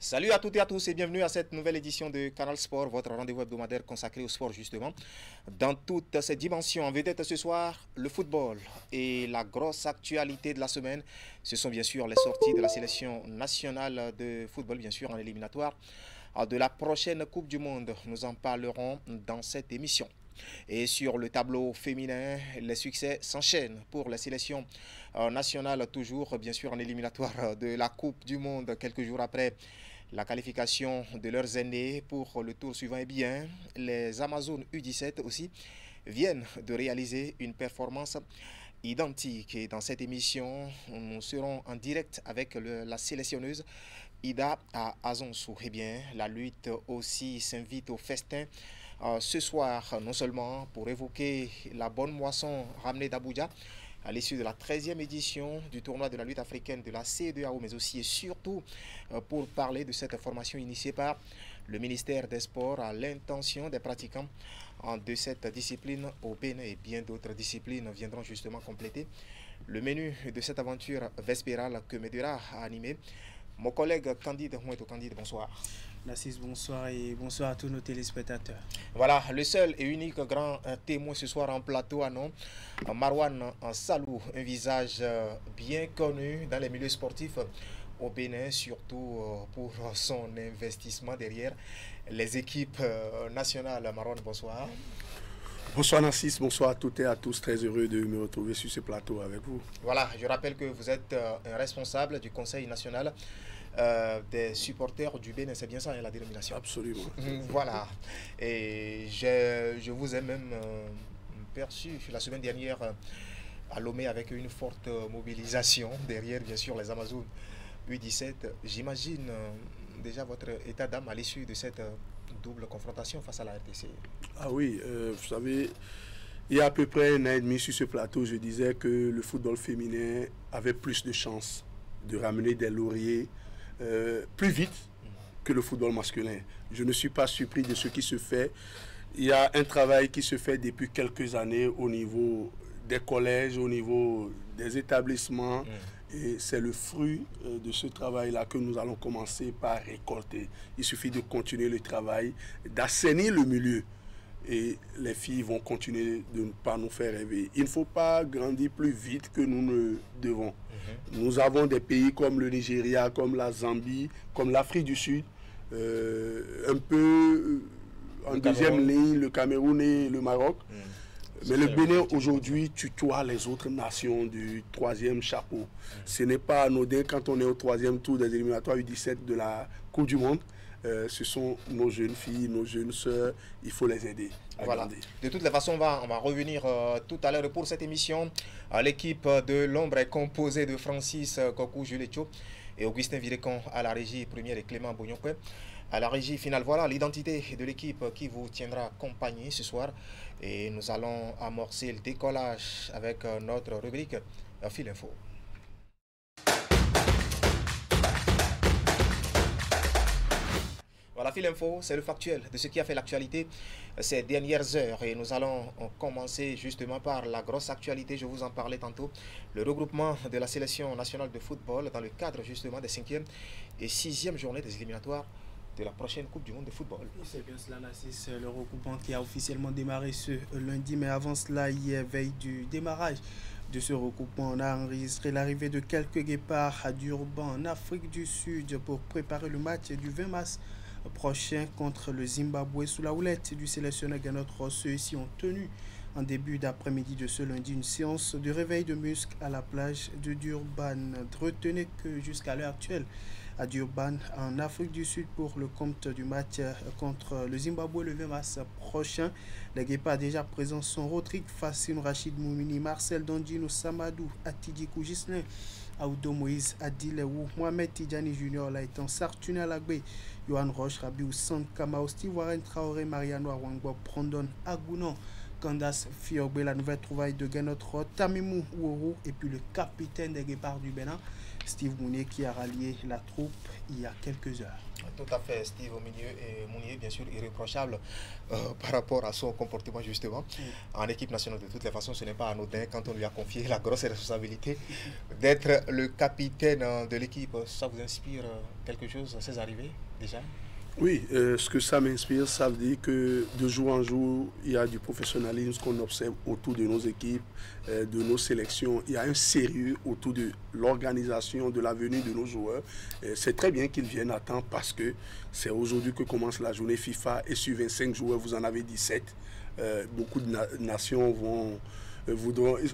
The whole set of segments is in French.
Salut à toutes et à tous et bienvenue à cette nouvelle édition de Canal Sport, votre rendez-vous hebdomadaire consacré au sport justement. Dans toutes ses dimensions, en vedette ce soir, le football et la grosse actualité de la semaine, ce sont bien sûr les sorties de la sélection nationale de football, bien sûr en éliminatoire, de la prochaine Coupe du Monde. Nous en parlerons dans cette émission. Et sur le tableau féminin, les succès s'enchaînent pour la sélection nationale, toujours bien sûr en éliminatoire de la Coupe du Monde, quelques jours après la qualification de leurs aînés pour le tour suivant. Et bien, les Amazones U17 aussi viennent de réaliser une performance identique. Et dans cette émission, nous serons en direct avec la sélectionneuse Ida Azonsou. Eh bien, la lutte aussi s'invite au festin ce soir, non seulement pour évoquer la bonne moisson ramenée d'Abuja à l'issue de la 13e édition du tournoi de la lutte africaine de la CEDEAO, mais aussi et surtout pour parler de cette formation initiée par le ministère des Sports à l'intention des pratiquants de cette discipline au Bénin, et bien d'autres disciplines viendront justement compléter le menu de cette aventure vespérale que Medura a animée. Mon collègue Candide Moueto. Candide, bonsoir. Nassis, bonsoir et bonsoir à tous nos téléspectateurs. Voilà, le seul et unique grand témoin ce soir en plateau à nom, Marwan Salou, un visage bien connu dans les milieux sportifs au Bénin, surtout pour son investissement derrière les équipes nationales. Marwan, bonsoir. Bonsoir Nassis, bonsoir à toutes et à tous, très heureux de me retrouver sur ce plateau avec vous. Voilà, je rappelle que vous êtes un responsable du Conseil national des supporters du Bénin, c'est bien ça, hein, la dénomination? Absolument. Voilà, et je vous ai même perçu la semaine dernière à Lomé avec une forte mobilisation derrière bien sûr les Amazones U17. J'imagine déjà votre état d'âme à l'issue de cette double confrontation face à la RDC. Ah oui, vous savez, il y a à peu près un an et demi sur ce plateau, je disais que le football féminin avait plus de chances de ramener des lauriers plus vite que le football masculin. Je ne suis pas surpris de ce qui se fait. Il y a un travail qui se fait depuis quelques années au niveau des collèges, au niveau des établissements. Et c'est le fruit de ce travail-là que nous allons commencer par récolter. Il suffit de continuer le travail, d'assainir le milieu. Et les filles vont continuer de ne pas nous faire rêver. Il ne faut pas grandir plus vite que nous ne devons. Nous avons des pays comme le Nigeria, comme la Zambie, comme l'Afrique du Sud, un peu en deuxième ligne, le Cameroun et le Maroc. Mais le Bénin aujourd'hui tutoie les autres nations du troisième chapeau. Ce n'est pas anodin quand on est au troisième tour des éliminatoires U17 de la Coupe du Monde. Ce sont nos jeunes filles, nos jeunes sœurs, il faut les aider à grandir. De toutes les façons, on va revenir tout à l'heure pour cette émission. L'équipe de l'ombre est composée de Francis Kokou Julecho et Augustin Virecon à la régie première et Clément Bognokwe à la régie finale. Voilà l'identité de l'équipe qui vous tiendra compagnie ce soir. Et nous allons amorcer le décollage avec notre rubrique Fil Info. Voilà, Fil Info, c'est le factuel de ce qui a fait l'actualité ces dernières heures. Et nous allons commencer justement par la grosse actualité, je vous en parlais tantôt, le regroupement de la sélection nationale de football dans le cadre justement des 5e et 6e journées des éliminatoires de la prochaine Coupe du Monde de football. C'est bien cela, Nassis, le regroupement qui a officiellement démarré ce lundi. Mais avant cela, hier, veille du démarrage de ce regroupement, on a enregistré l'arrivée de quelques guépards à Durban, en Afrique du Sud, pour préparer le match du 20 mars prochain contre le Zimbabwe sous la houlette du sélectionneur Gernot Ross. Ceux-ci ont tenu en début d'après-midi de ce lundi une séance de réveil de muscles à la plage de Durban. Retenez que jusqu'à l'heure actuelle, à Durban, en Afrique du Sud, pour le compte du match contre le Zimbabwe le 20 mars prochain, les guépards déjà présents sont Rodrigue Fassine, Rachid Moumini, Marcel Dondino, Samadou, Atidikou Gislin, Aoudo Moïse, Adilewou, Mohamed Tidjani Junior, Laïtan Sartuna Lagbe, Johan Roche, Rabiou Sankama, Steve Warren Traoré, Mariano Awangbo, Prondon Agounon, Candace Fiogbe, la nouvelle trouvaille de Gernot Ross, Tamimou Ouourou et puis le capitaine des guépards du Bénin, Steve Mounier, qui a rallié la troupe il y a quelques heures. Tout à fait, Steve Mounier, bien sûr, irréprochable par rapport à son comportement, justement. En équipe nationale, de toutes les façons, ce n'est pas anodin quand on lui a confié la grosse responsabilité d'être le capitaine de l'équipe. Ça vous inspire quelque chose, ces arrivées, déjà? Oui, ce que ça m'inspire, ça veut dire que de jour en jour, il y a du professionnalisme qu'on observe autour de nos équipes, de nos sélections. Il y a un sérieux autour de l'organisation, de la venue de nos joueurs. C'est très bien qu'ils viennent à temps parce que c'est aujourd'hui que commence la journée FIFA et sur 25 joueurs, vous en avez 17. Beaucoup de nations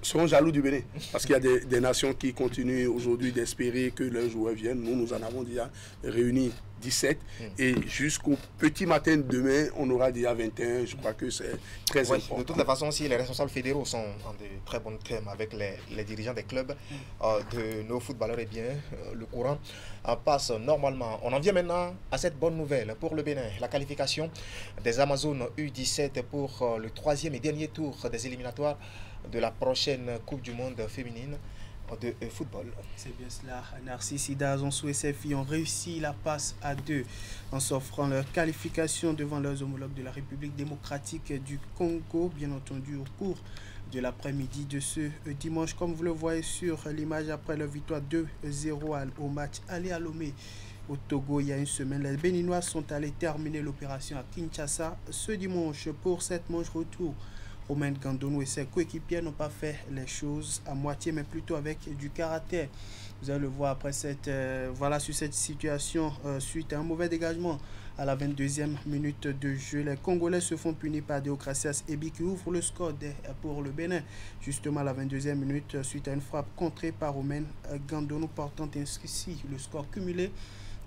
seront jaloux du Bénin. Parce qu'il y a des nations qui continuent aujourd'hui d'espérer que leurs joueurs viennent. Nous en avons déjà réuni 17. Et jusqu'au petit matin de demain, on aura déjà 21. Je crois que c'est très important. De toutes les façons, si les responsables fédéraux sont en de très bons termes avec les dirigeants des clubs de nos footballeurs, eh bien, le courant passe normalement. On en vient maintenant à cette bonne nouvelle pour le Bénin. La qualification des Amazones U17 pour le troisième et dernier tour des éliminatoires de la prochaine Coupe du Monde féminine de football. C'est bien cela. Narcisse Idazonso et ses filles ont réussi la passe à 2 en s'offrant leur qualification devant leurs homologues de la République démocratique du Congo, bien entendu au cours de l'après-midi de ce dimanche. Comme vous le voyez sur l'image, après leur victoire 2-0 au match aller à Lomé au Togo il y a une semaine, les Béninois sont allés terminer l'opération à Kinshasa ce dimanche pour cette manche retour. Romain Gandonou et ses coéquipiers n'ont pas fait les choses à moitié, mais plutôt avec du caractère. Vous allez le voir après sur cette situation, suite à un mauvais dégagement à la 22e minute de jeu. Les Congolais se font punir par Deokracias Ebi qui ouvre le score pour le Bénin. Justement à la 22e minute, suite à une frappe contrée par Romain Gandonou, portant ainsi le score cumulé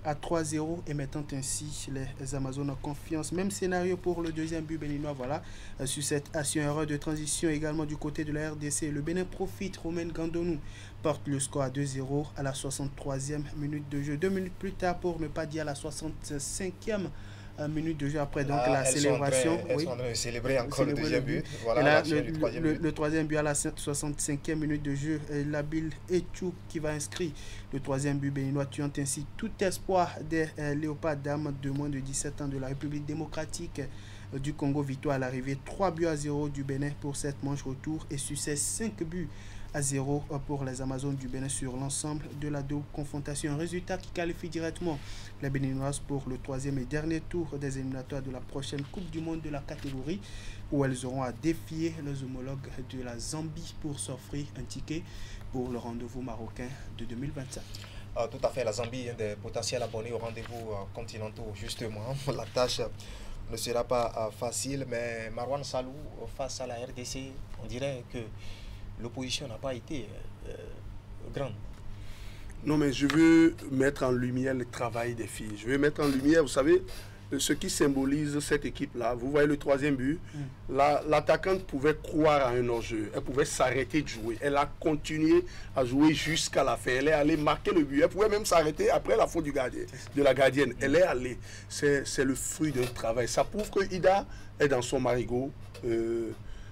à 3-0 et mettant ainsi les Amazones en confiance. Même scénario pour le deuxième but béninois. Voilà, sur cette action erreur de transition également du côté de la RDC. Le Bénin profite, Romain Gandonou porte le score à 2-0 à la 63e minute de jeu. 2 minutes plus tard, pour ne pas dire à la 65e minute de jeu après donc la célébration. Elles sont en train de célébrer encore le deuxième but. Voilà, et là, le troisième but à la 65e minute de jeu, Labil Etchou qui va inscrire le troisième but béninois, tuant ainsi tout espoir des Léopards dames de moins de 17 ans de la République démocratique du Congo. Victoire à l'arrivée 3-0 du Bénin pour cette manche retour et succès 5-0 pour les Amazones du Bénin sur l'ensemble de la double confrontation. Un résultat qui qualifie directement les Béninoises pour le troisième et dernier tour des éliminatoires de la prochaine Coupe du Monde de la catégorie, où elles auront à défier les homologues de la Zambie pour s'offrir un ticket pour le rendez-vous marocain de 2025. Tout à fait, la Zambie, un des potentiels abonnés au rendez-vous continentaux, justement. La tâche ne sera pas facile, mais Marwan Salou, face à la RDC, on dirait que l'opposition n'a pas été grande. Non, mais je veux mettre en lumière le travail des filles. Je veux mettre en lumière, vous savez, ce qui symbolise cette équipe-là. Vous voyez le troisième but, l'attaquante pouvait croire à un hors-jeu. Elle pouvait s'arrêter de jouer. Elle a continué à jouer jusqu'à la fin. Elle est allée marquer le but. Elle pouvait même s'arrêter après la faute de la gardienne. Elle est allée. C'est le fruit d'un travail. Ça prouve que Ida est dans son marigot.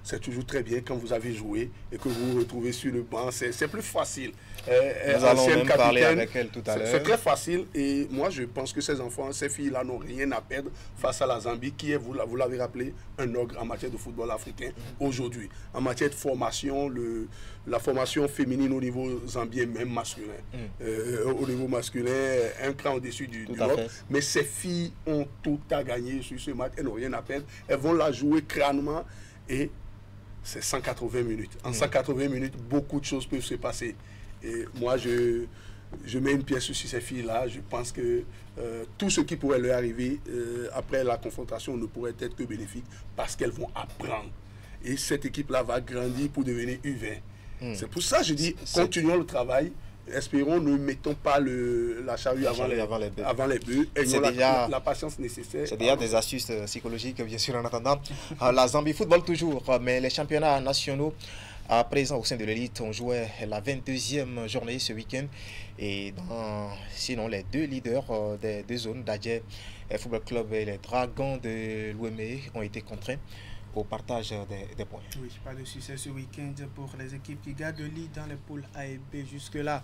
C'est toujours très bien quand vous avez joué et que vous vous retrouvez sur le banc. C'est plus facile. Nous allons même parler avec elle tout à l'heure. C'est très facile et moi je pense que ces enfants, ces filles-là n'ont rien à perdre face à la Zambie qui est, vous l'avez rappelé, un ogre en matière de football africain aujourd'hui. En matière de formation, la formation féminine au niveau zambien, même masculin. Au niveau masculin, un cran au-dessus du ogre. Mais ces filles ont tout à gagner sur ce match. Elles n'ont rien à perdre. Elles vont la jouer crânement et c'est 180 minutes. En 180 minutes, beaucoup de choses peuvent se passer. Et moi, je mets une pièce sur ces filles-là. Je pense que tout ce qui pourrait leur arriver après la confrontation ne pourrait être que bénéfique parce qu'elles vont apprendre. Et cette équipe-là va grandir pour devenir U20. C'est pour ça que je dis, continuons le travail. Espérons, ne mettons pas la charrue avant les bœufs. Ayons la patience nécessaire. C'est déjà des astuces psychologiques, bien sûr, en attendant. La Zambie football toujours, mais les championnats nationaux à présent au sein de l'élite, on jouait la 22e journée ce week-end. Et sinon, les deux leaders des deux zones, d'Adjé Football Club et les Dragons de l'Ouémé, ont été contraints au partage des points. Oui, pas de succès ce week-end pour les équipes qui gardent le lead dans les poules A et B jusque-là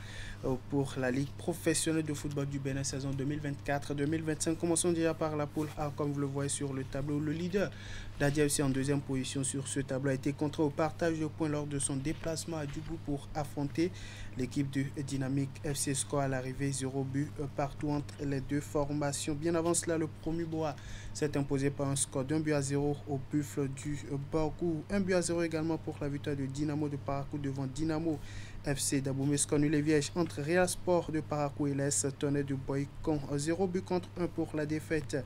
pour la Ligue professionnelle de football du Bénin saison 2024-2025. Commençons déjà par la poule A, comme vous le voyez sur le tableau. Le leader, Dadia FC en deuxième position sur ce tableau, a été contraint au partage de points lors de son déplacement à Djougou pour affronter l'équipe de Dynamique FC. Score à l'arrivée, 0 but partout entre les deux formations. Bien avant cela, le Promu Boa s'est imposé par un score d'1 but à 0 au Buffle du Borgou. 1 but à 0 également pour la victoire de Dynamo de Parakou devant Dynamo FC d'Aboumé. Score nul et vierge entre Real Sport de Parakou et l'AS Tonnerre de Boycon. 0 but contre 1 pour la défaite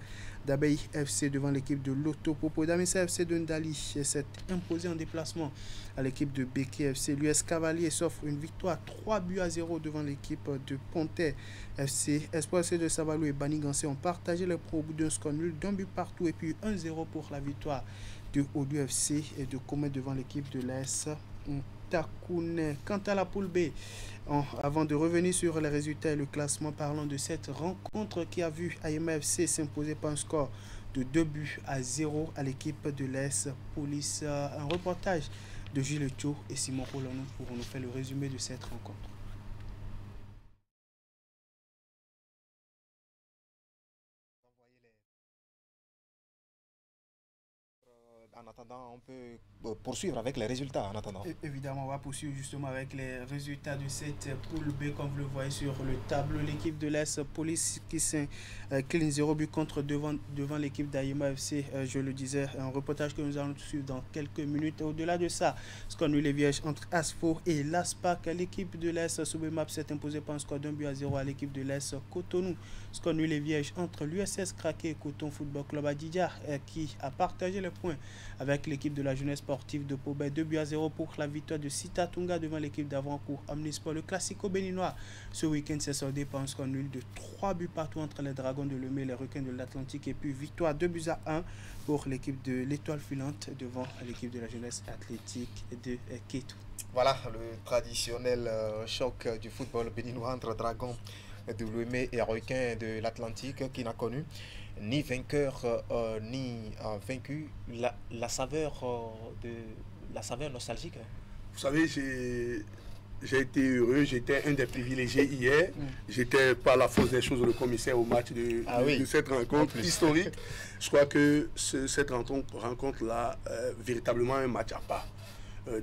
d'Abei FC devant l'équipe de Loto Popo. Damissa FC de Ndali s'est imposé en déplacement à l'équipe de Beke FC. L'US Cavalier s'offre une victoire 3 buts à 0 devant l'équipe de Pontet FC. Espoir FC de Savalou et Banigansé ont partagé les points au bout d'un score nul d'un but partout et puis 1-0 pour la victoire de Odu FC et de Comet devant l'équipe de l'AS Takoune. Quant à la poule B, avant de revenir sur les résultats et le classement, parlons de cette rencontre qui a vu Ayema FC s'imposer par un score de 2 buts à 0 à l'équipe de l'AS Police. Un reportage de Gilles Thio et Simon Olanou pour nous faire le résumé de cette rencontre. En attendant, on peut poursuivre avec les résultats en attendant. Évidemment, on va poursuivre justement avec les résultats de cette poule B. Comme vous le voyez sur le tableau, l'équipe de l'AS Police qui s'incline 0 but contre devant l'équipe d'Ayema FC. Je le disais, un reportage que nous allons suivre dans quelques minutes. Au-delà de ça, score nul et vierge entre Asfo et l'ASPAC. L'équipe de l'AS Soubemap s'est imposée par un score d'1 but à 0 à l'équipe de l'AS Cotonou. Score nul et vierge entre l'USS Craqué et Coton Football Club Adidja qui a partagé les points avec l'équipe de la jeunesse sportive de Pobet. 2 buts à 0 pour la victoire de Sitatunga devant l'équipe d'Avrancourt Omnisport. Le classico béninois ce week-end s'est soldé par un score nul de 3 buts partout entre les Dragons de Lemay et les Requins de l'Atlantique. Et puis victoire 2 buts à 1 pour l'équipe de l'Étoile Filante devant l'équipe de la jeunesse athlétique de Kétou. Voilà le traditionnel choc du football béninois entre Dragons de Lemay et Requins de l'Atlantique qui n'a connu ni vainqueur ni vaincu. La saveur nostalgique. Vous savez, j'ai été heureux, j'étais un des privilégiés hier. J'étais par la force des choses le commissaire au match de cette rencontre historique. Je crois que cette rencontre-là, véritablement un match à part.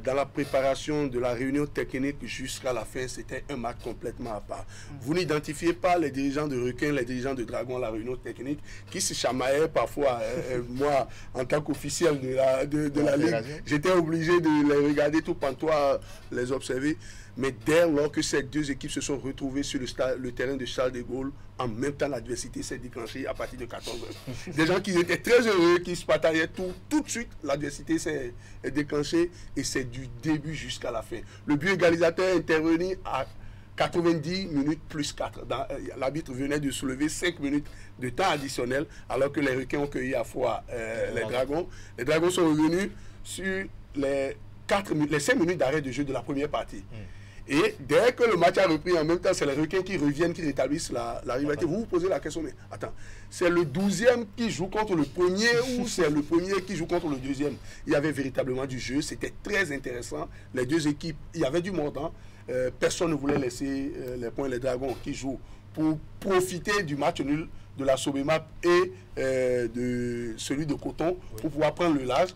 Dans la préparation de la réunion technique jusqu'à la fin, c'était un match complètement à part. Vous n'identifiez pas les dirigeants de Requins, les dirigeants de Dragons à la réunion technique qui se chamaillaient parfois. Moi, en tant qu'officiel de la Ligue, j'étais obligé de les regarder tout pantois, les observer. Mais dès lors que ces deux équipes se sont retrouvées sur le terrain de Charles de Gaulle, en même temps l'adversité s'est déclenchée à partir de 14h. Des gens qui étaient très heureux, qui se partageaient tout de suite, l'adversité s'est déclenchée et c'est du début jusqu'à la fin. Le but égalisateur est intervenu à 90 minutes plus 4. L'arbitre venait de soulever 5 minutes de temps additionnel alors que les Requins ont cueilli à fois les Dragons. Les Dragons sont revenus sur les 5 minutes d'arrêt de jeu de la première partie. Et dès que le match a repris, en même temps, c'est les Requins qui reviennent, qui rétablissent la rivalité. Vous vous posez la question, mais attends, c'est le 12e qui joue contre le premier ou c'est le premier qui joue contre le deuxième? Il y avait véritablement du jeu, c'était très intéressant. Les deux équipes, il y avait du mordant. Personne ne voulait laisser les points, les Dragons qui jouent pour profiter du match nul de la Sobemap et de celui de Coton pour pouvoir prendre le large,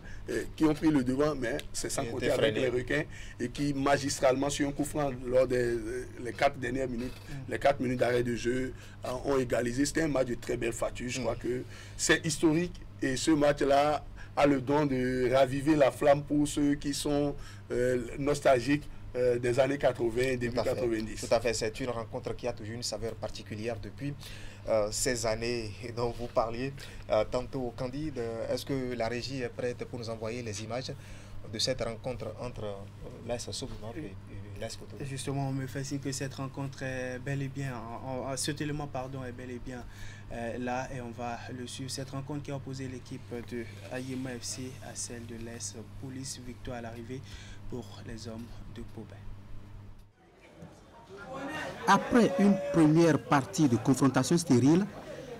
qui ont pris le devant, mais c'est sans côté avec les Requins et qui magistralement sur un coup franc lors des les 4 dernières minutes, les 4 minutes d'arrêt de jeu ont égalisé. C'était un match de très belle facture. Je crois que c'est historique et ce match-là a le don de raviver la flamme pour ceux qui sont nostalgiques des années 80, début 90. Tout à fait, c'est une rencontre qui a toujours une saveur particulière depuis ces années dont vous parliez tantôt. Candide, est-ce que la régie est prête pour nous envoyer les images de cette rencontre entre l'AS Soubemap et l'AS Cotonou? Justement, on me fait signe que cette rencontre est bel et bien, cet élément pardon est bel et bien là et on va le suivre. Cette rencontre qui a opposé l'équipe de Ayema FC à celle de l'AS Police, victoire à l'arrivée pour les hommes de Pobet. Après une première partie de confrontation stérile,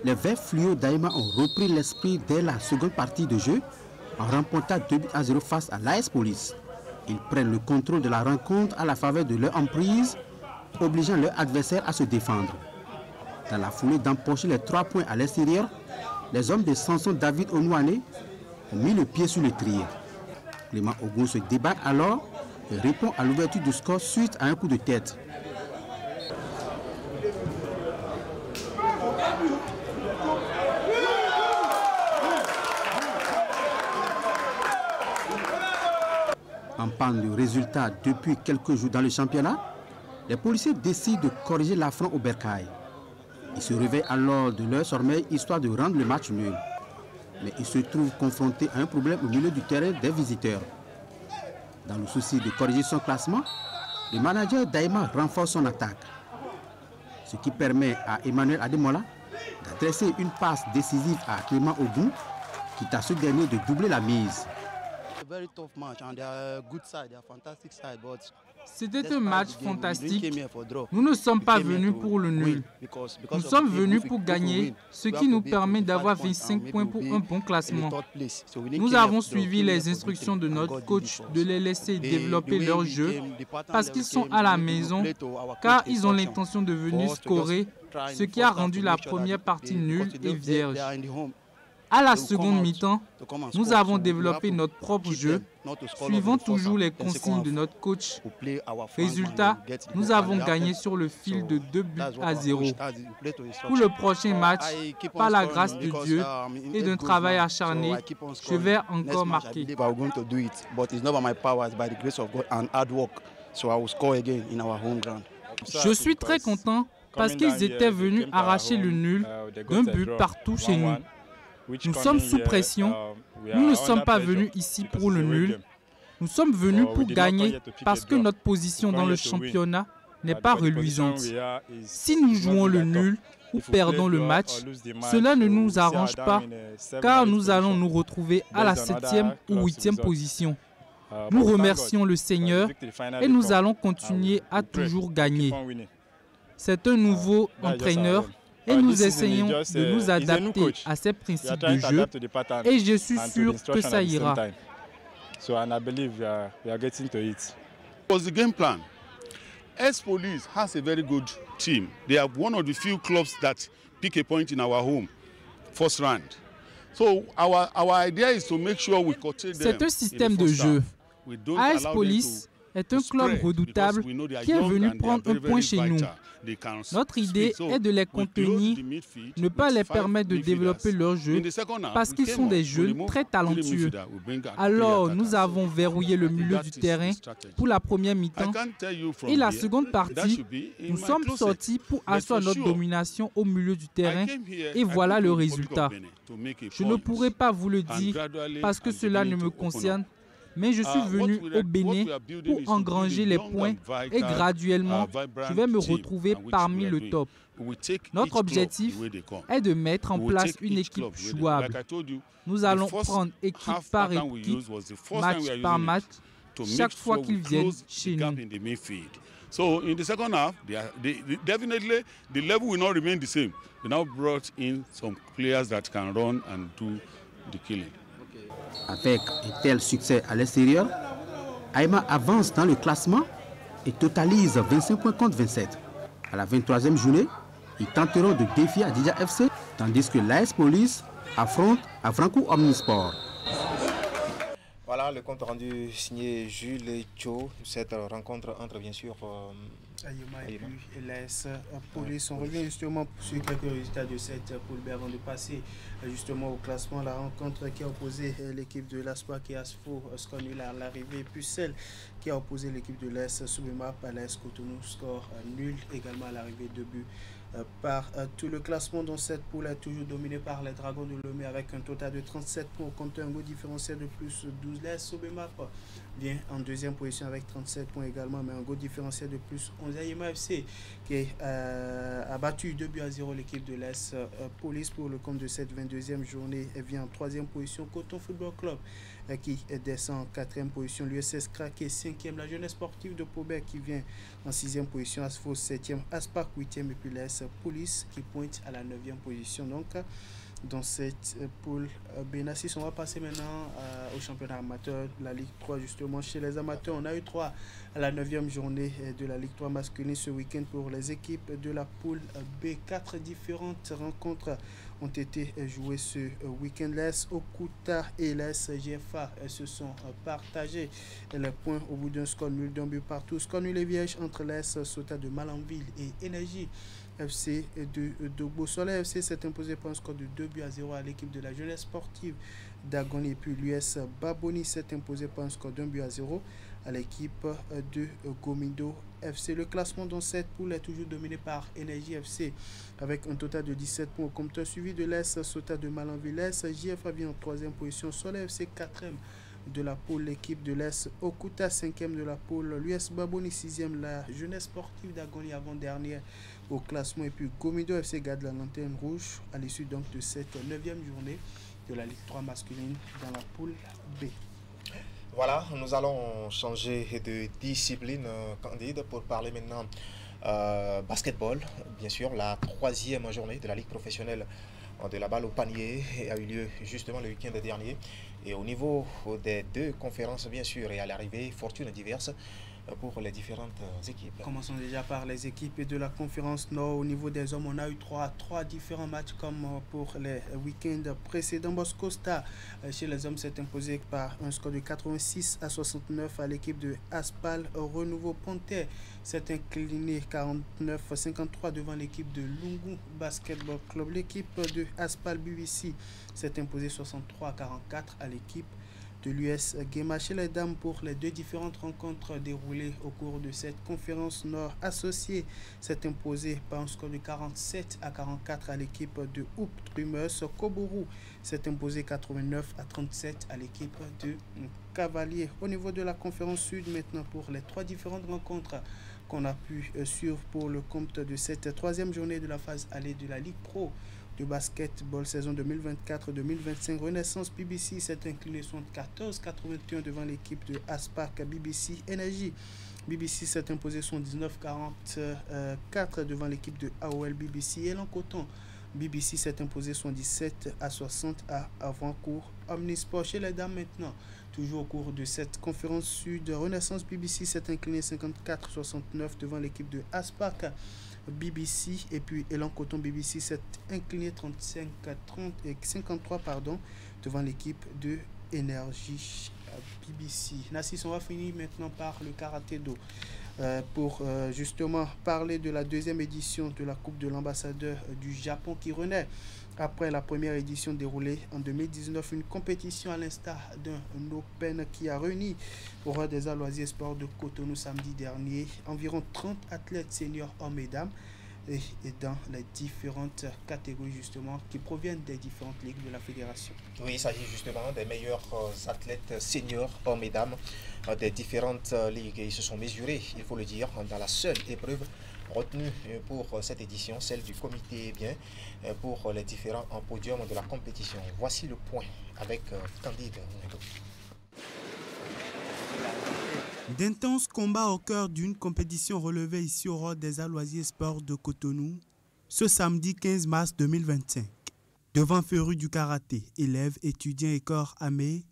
les verts fluo d'Ayema ont repris l'esprit dès la seconde partie de jeu en remportant 2-0 face à l'AS Police. Ils prennent le contrôle de la rencontre à la faveur de leur emprise, obligeant leur adversaire à se défendre. Dans la foulée d'empocher les 3 points à l'extérieur, les hommes de Samson David Onouane ont mis le pied sur le trier. Clément Ogun se débat alors et répond à l'ouverture du score suite à un coup de tête. En panne de résultats depuis quelques jours dans le championnat, les policiers décident de corriger l'affront au Bercail. Ils se réveillent alors de leur sommeil histoire de rendre le match nul. Mais ils se trouvent confrontés à un problème au milieu du terrain des visiteurs. Dans le souci de corriger son classement, le manager d'Aïma renforce son attaque. Ce qui permet à Emmanuel Ademola d'adresser une passe décisive à Clément Ogun, qui à ce dernier de doubler la mise. C'était un match fantastique. Nous ne sommes pas venus pour le nul. Nous sommes venus pour gagner, ce qui nous permet d'avoir 25 points pour un bon classement. Nous avons suivi les instructions de notre coach de les laisser développer leur jeu parce qu'ils sont à la maison, car ils ont l'intention de venir scorer, ce qui a rendu la première partie nulle et vierge. À la seconde mi-temps, nous avons développé notre propre jeu, suivant toujours les consignes de notre coach. Résultat, nous avons gagné sur le fil de 2-0. Pour le prochain match, par la grâce de Dieu et d'un travail acharné, je vais encore marquer. Je suis très content parce qu'ils étaient venus arracher le nul d'un but partout chez nous. Nous sommes sous pression. Nous ne sommes pas venus ici pour le nul. Nous sommes venus pour gagner parce que notre position dans le championnat n'est pas reluisante. Si nous jouons le nul ou perdons le match, cela ne nous arrange pas car nous allons nous retrouver à la 7e ou 8e position. Nous remercions le Seigneur et nous allons continuer à toujours gagner. C'est un nouveau entraîneur. Et nous essayons de nous adapter à ces principes de jeu et je suis sûr que ça ira. Was the game plan? AS Police has a very good team. They are one of the few clubs that pick a point in our home first round. So our idea is to make sure we curtail them. C'est un système de jeu. AS Police est un club redoutable qui est venu prendre un point chez nous. Notre idée est de les contenir, ne pas les permettre de développer leur jeu parce qu'ils sont des jeunes très talentueux. Alors, nous avons verrouillé le milieu du terrain pour la première mi-temps et la seconde partie, nous sommes sortis pour asseoir notre domination au milieu du terrain et voilà le résultat. Je ne pourrais pas vous le dire parce que cela ne me concerne. Mais je suis venu au Bénin pour engranger les points et graduellement, je vais me retrouver parmi le top. Notre objectif est de mettre en place une équipe jouable. Nous allons prendre équipe par équipe, match par match, chaque fois qu'ils viennent chez nous. So in the second half, definitely the level will not remain the same. We now brought in some players that can run and do the killing. Avec un tel succès à l'extérieur, Aïma avance dans le classement et totalise 25 points contre 27. À la 23e journée, ils tenteront de défier Adidja FC, tandis que l'AS Police affronte à Franco Omnisport. Voilà le compte rendu signé Jules Cho. Cette rencontre entre bien sûr Aïma et l'AS Police. On revient justement sur quelques résultats de cette poule B avant de passer justement au classement. La rencontre qui a opposé l'équipe de l'ASPA qui a connu à l'arrivée, puis celle qui a opposé l'équipe de l'AS Soubemap à l'AS Cotonou, score nul également à l'arrivée, 2 buts par tout. Le classement dans cette poule est toujours dominé par les Dragons de Lomé avec un total de 37 points, compte un goal différentiel de plus 12. L'AS Soubemap vient en deuxième position avec 37 points également, mais un goal différentiel de plus 11. Aïma FC qui a battu 2-0 l'équipe de l'AS Police pour le compte de cette 22e journée. Elle vient en troisième position. Coton Football Club qui descend en quatrième position. L'USS Craqué 5e. La jeunesse sportive de Pobert qui vient en 6e position. Asfo 7e. Aspac 8e et puis l'AS Police qui pointe à la 9e position. Donc dans cette poule Benassis. On va passer maintenant au championnat amateur, la Ligue 3 justement. Chez les amateurs, on a eu 3 à la 9e journée de la Ligue 3 masculine ce week-end pour les équipes de la poule B. 4 différentes rencontres ont été jouées ce week-end. L'AS Okuta et l'AS GFA se sont partagés les points au bout d'un score nul d'un but partout. Score nul et vierge entre l'AS Sota de Malanville et Énergie FC de Dogbo. Soleil FC s'est imposé par un score de 2-0 à l'équipe de la jeunesse sportive d'Agoni. Et puis l'US Baboni s'est imposé par un score d'1-0 à l'équipe de Gomido FC. Le classement dans cette poule est toujours dominé par Énergie FC avec un total de 17 points au compteur, suivi de l'AS Sota de Malanville. L'AS JFA vient en 3e position. Soleil FC 4e de la poule, l'équipe de l'AS Okuta 5e de la poule, l'US Baboni 6e, la jeunesse sportive d'Agoni avant-dernière au classement, et puis Gomido FC garde la lanterne rouge à l'issue donc de cette 9e journée de la Ligue 3 masculine dans la poule B. Voilà, nous allons changer de discipline, Candide, pour parler maintenant basketball. Bien sûr, la 3e journée de la Ligue professionnelle de la balle au panier a eu lieu justement le week-end dernier. Et au niveau des 2 conférences, bien sûr, et à l'arrivée, fortunes diverses pour les différentes équipes. Commençons déjà par les équipes de la conférence Nord. Au niveau des hommes, on a eu trois différents matchs comme pour les week-ends précédents. Bosco Star chez les hommes s'est imposé par un score de 86-69 à l'équipe de Aspal. Renouveau Pontet s'est incliné 49-53 devant l'équipe de Lungu Basketball Club. L'équipe de Aspal BBC s'est imposée 63-44 à l'équipe de l'US Guéma. Chez les dames, pour les 2 différentes rencontres déroulées au cours de cette conférence Nord, Associé s'est imposé par un score de 47-44 à l'équipe de Hoop Trumers. Kobourou s'est imposé 89-37 à l'équipe de Cavalier. Au niveau de la conférence Sud, maintenant pour les 3 différentes rencontres qu'on a pu suivre pour le compte de cette 3e journée de la phase allée de la Ligue Pro de basketball saison 2024-2025. Renaissance BBC s'est incliné 74-81 devant l'équipe de Aspark BBC Energy. BBC s'est imposé 19-44 devant l'équipe de AOL BBC. Elan Coton BBC s'est imposé 77-60 à Avancourt Omnisport. Chez les dames maintenant, toujours au cours de cette conférence sud, Renaissance BBC s'est incliné 54-69 devant l'équipe de Aspark BBC, et puis Elan Coton BBC s'est incliné 53 devant l'équipe de Énergie BBC. Nassis, on va finir maintenant par le karaté-do pour justement parler de la 2e édition de la Coupe de l'ambassadeur du Japon qui renaît après la première édition déroulée en 2019, une compétition à l'instar d'un Open qui a réuni au Roi des Arts Loisirs Sports de Cotonou samedi dernier environ 30 athlètes seniors hommes et dames et dans les différentes catégories justement qui proviennent des différentes ligues de la fédération. Oui, il s'agit justement des meilleurs athlètes seniors hommes et dames des différentes ligues et ils se sont mesurés, il faut le dire, dans la seule épreuve retenue pour cette édition, celle du comité bien pour les différents podiums de la compétition. Voici le point avec Candide. D'intenses combats au cœur d'une compétition relevée ici au Roi des Arts Loisirs Sports de Cotonou ce samedi 15 mars 2025. Devant férus du karaté, élèves, étudiants et corps armés,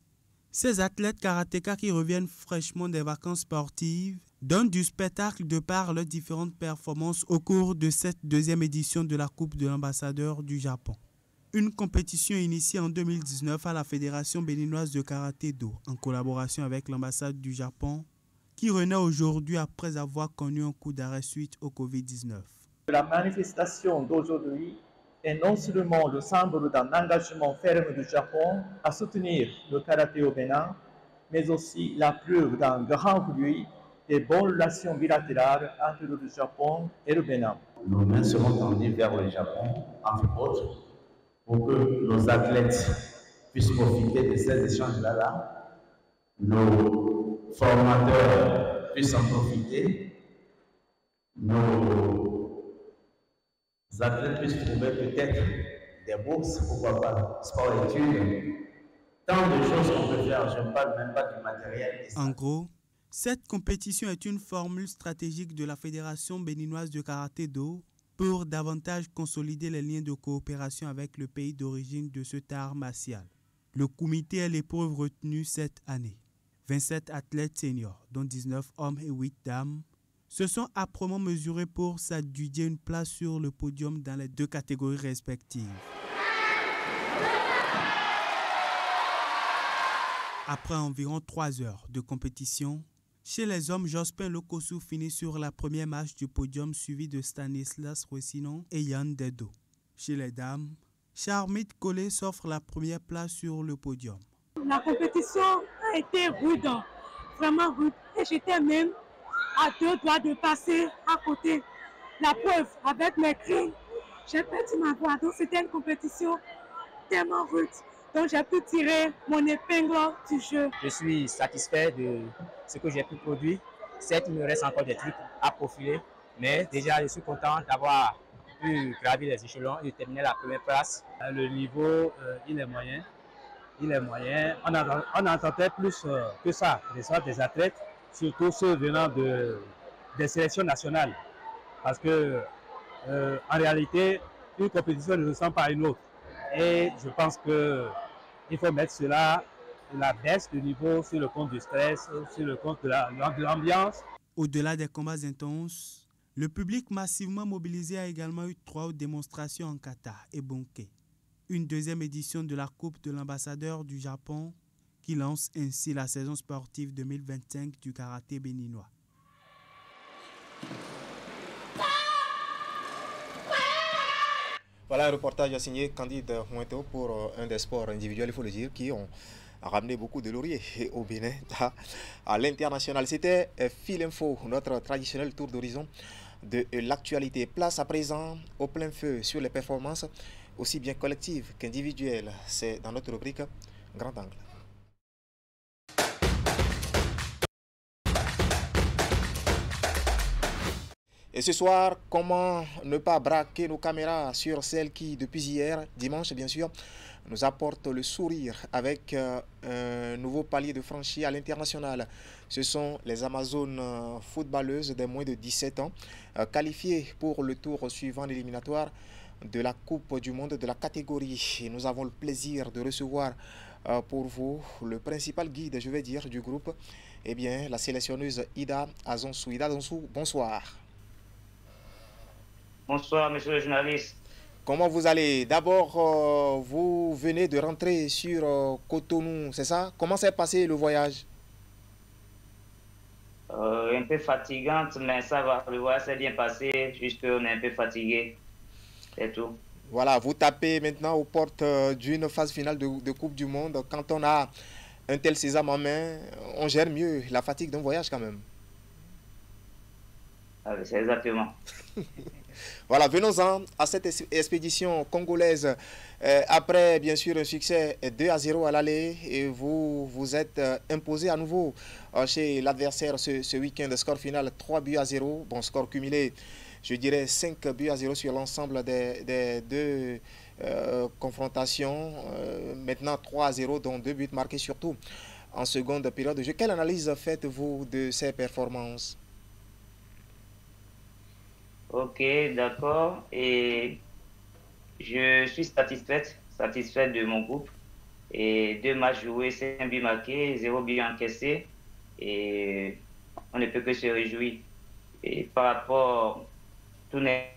ces athlètes karatékas qui reviennent fraîchement des vacances sportives donnent du spectacle de par leurs différentes performances au cours de cette 2e édition de la Coupe de l'ambassadeur du Japon. Une compétition initiée en 2019 à la Fédération béninoise de karaté-do en collaboration avec l'ambassade du Japon qui renaît aujourd'hui après avoir connu un coup d'arrêt suite au Covid-19. La manifestation d'aujourd'hui est non seulement le symbole d'un engagement ferme du Japon à soutenir le karaté au Bénin, mais aussi la preuve d'un grand fruit des bonnes relations bilatérales entre le Japon et le Bénin. Nos mains seront tendues vers le Japon, entre autres, pour que nos athlètes puissent profiter de ces échanges-là, nos formateurs puissent en profiter, nos athlètes puissent trouver peut-être des bourses, pourquoi pas, sport-études, tant de choses qu'on peut faire, je ne parle même pas du matériel. En gros, cette compétition est une formule stratégique de la Fédération béninoise de karaté-do pour davantage consolider les liens de coopération avec le pays d'origine de cet art martial. Le comité est l'épreuve retenue cette année. 27 athlètes seniors, dont 19 hommes et 8 dames, se sont âprement mesurés pour s'adjuger une place sur le podium dans les 2 catégories respectives. Après environ 3 heures de compétition, chez les hommes, Jospin Lokosu finit sur la première marche du podium suivi de Stanislas Rosinon et Yann Dedo. Chez les dames, Charmit Collet s'offre la première place sur le podium. La compétition a été rude, vraiment rude, et j'étais même à 2 doigts de passer à côté. La preuve, avec mes cris, j'ai perdu ma voix, donc c'était une compétition tellement rude. Donc j'ai pu tirer mon épingle du jeu. Je suis satisfait de ce que j'ai pu produire. Certes, il me reste encore des trucs à profiler, mais déjà je suis content d'avoir pu gravir les échelons et terminer la première place. Le niveau, il est moyen. Il est moyen. On entendait plus que ça, des athlètes, surtout ceux venant des sélections nationales. Parce que en réalité, une compétition ne ressemble pas à une autre. Et je pense qu'il faut mettre cela, la baisse de niveau sur le compte du stress, sur le compte de l'ambiance. Au-delà des combats intenses, le public massivement mobilisé a également eu 3 démonstrations en kata et bunké. Une deuxième édition de la Coupe de l'ambassadeur du Japon qui lance ainsi la saison sportive 2025 du karaté béninois. Voilà un reportage signé Candide Mouento pour un des sports individuels, il faut le dire, qui ont ramené beaucoup de lauriers au Bénin à l'international. C'était Fil Info, notre traditionnel tour d'horizon de l'actualité. Place à présent au plein feu sur les performances, aussi bien collectives qu'individuelles. C'est dans notre rubrique Grand Angle. Et ce soir, comment ne pas braquer nos caméras sur celles qui, depuis hier, dimanche bien sûr, nous apportent le sourire avec un nouveau palier de franchi à l'international. Ce sont les Amazones footballeuses des moins de 17 ans, qualifiées pour le tour suivant l'éliminatoire de la Coupe du Monde de la catégorie. Et nous avons le plaisir de recevoir pour vous le principal guide, je vais dire, du groupe, eh bien, la sélectionneuse Ida Azonsou. Ida Azonsou, bonsoir. Bonsoir, monsieur le journaliste. Comment vous allez? D'abord, vous venez de rentrer sur Cotonou, c'est ça? Comment s'est passé le voyage? Un peu fatigante, mais ça va. Le voyage s'est bien passé, juste qu'on est un peu fatigué. C'est tout. Voilà, vous tapez maintenant aux portes d'une phase finale de Coupe du Monde. Quand on a un tel sésame en main, on gère mieux la fatigue d'un voyage quand même. Ah, c'est exactement. Voilà, venons-en à cette expédition congolaise. Après, bien sûr, un succès 2-0 à l'aller, et vous vous êtes imposé à nouveau chez l'adversaire ce week-end. Score final 3-0. Bon, score cumulé, je dirais 5-0 sur l'ensemble des deux confrontations. Maintenant 3-0, dont 2 buts marqués surtout en seconde période de jeu. Quelle analyse faites-vous de ces performances? Ok, d'accord. Et je suis satisfaite de mon groupe. Et 2 matchs joués, 5 buts marqués, 0 but encaissé. Et on ne peut que se réjouir. Et par rapport, tout n'est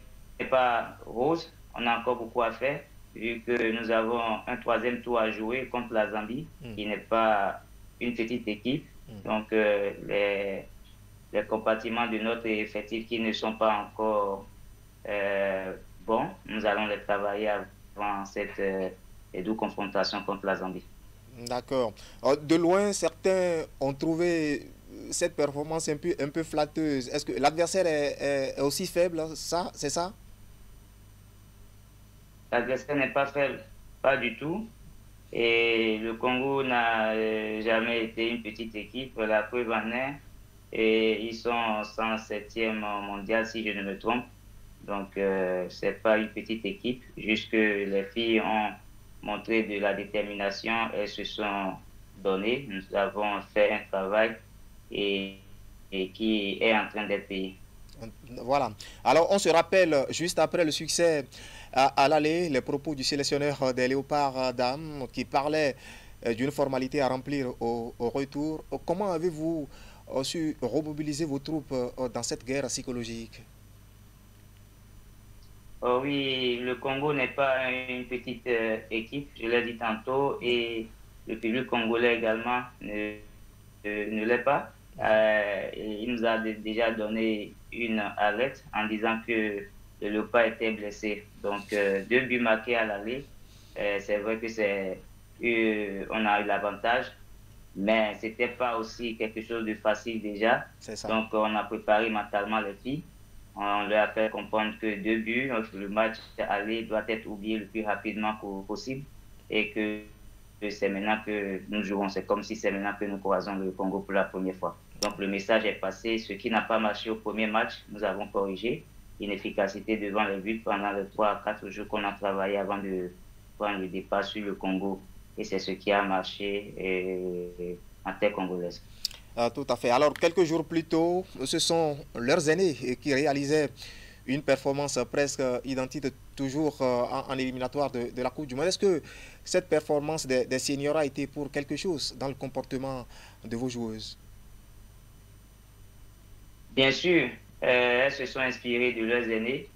pas rose. On a encore beaucoup à faire, vu que nous avons un 3e tour à jouer contre la Zambie, qui n'est pas une petite équipe. Donc, les compartiments de notre effectif qui ne sont pas encore bons, nous allons les travailler avant cette double confrontation contre la Zambie. D'accord. De loin, certains ont trouvé cette performance un peu flatteuse. Est-ce que l'adversaire est aussi faible, ça, c'est ça? L'adversaire n'est pas faible, pas du tout. Et le Congo n'a jamais été une petite équipe, la preuve en est. Et ils sont 107e mondial, si je ne me trompe. Donc, ce n'est pas une petite équipe. Juste que les filles ont montré de la détermination. Elles se sont données. Nous avons fait un travail et qui est en train d'être payé. Voilà. Alors, on se rappelle, juste après le succès à l'aller, les propos du sélectionneur des Léopards dames qui parlait d'une formalité à remplir au retour. Comment avez-vous su remobiliser vos troupes dans cette guerre psychologique? Oh oui, le Congo n'est pas une petite équipe, je l'ai dit tantôt, et le public congolais également ne l'est pas. Il nous a déjà donné une alerte en disant que le Léopard était blessé. Donc, 2 buts marqués à l'aller. C'est vrai que on a eu l'avantage, mais ce n'était pas aussi quelque chose de facile déjà. Donc, on a préparé mentalement les filles. On leur a fait comprendre que 2 buts, le match aller doit être oublié le plus rapidement possible et que c'est maintenant que nous jouons. C'est comme si c'est maintenant que nous croisons le Congo pour la première fois. Donc, le message est passé. Ce qui n'a pas marché au premier match, nous avons corrigé. Inefficacité devant les buts pendant les 3 à 4 jours qu'on a travaillé avant de prendre le départ sur le Congo. Et c'est ce qui a marché en terre congolaise. Tout à fait. Alors, quelques jours plus tôt, ce sont leurs aînés qui réalisaient une performance presque identique, toujours en éliminatoire de la Coupe du Monde. Est-ce que cette performance des seniors a été pour quelque chose dans le comportement de vos joueuses? Bien sûr, elles se sont inspirées de leurs aînés.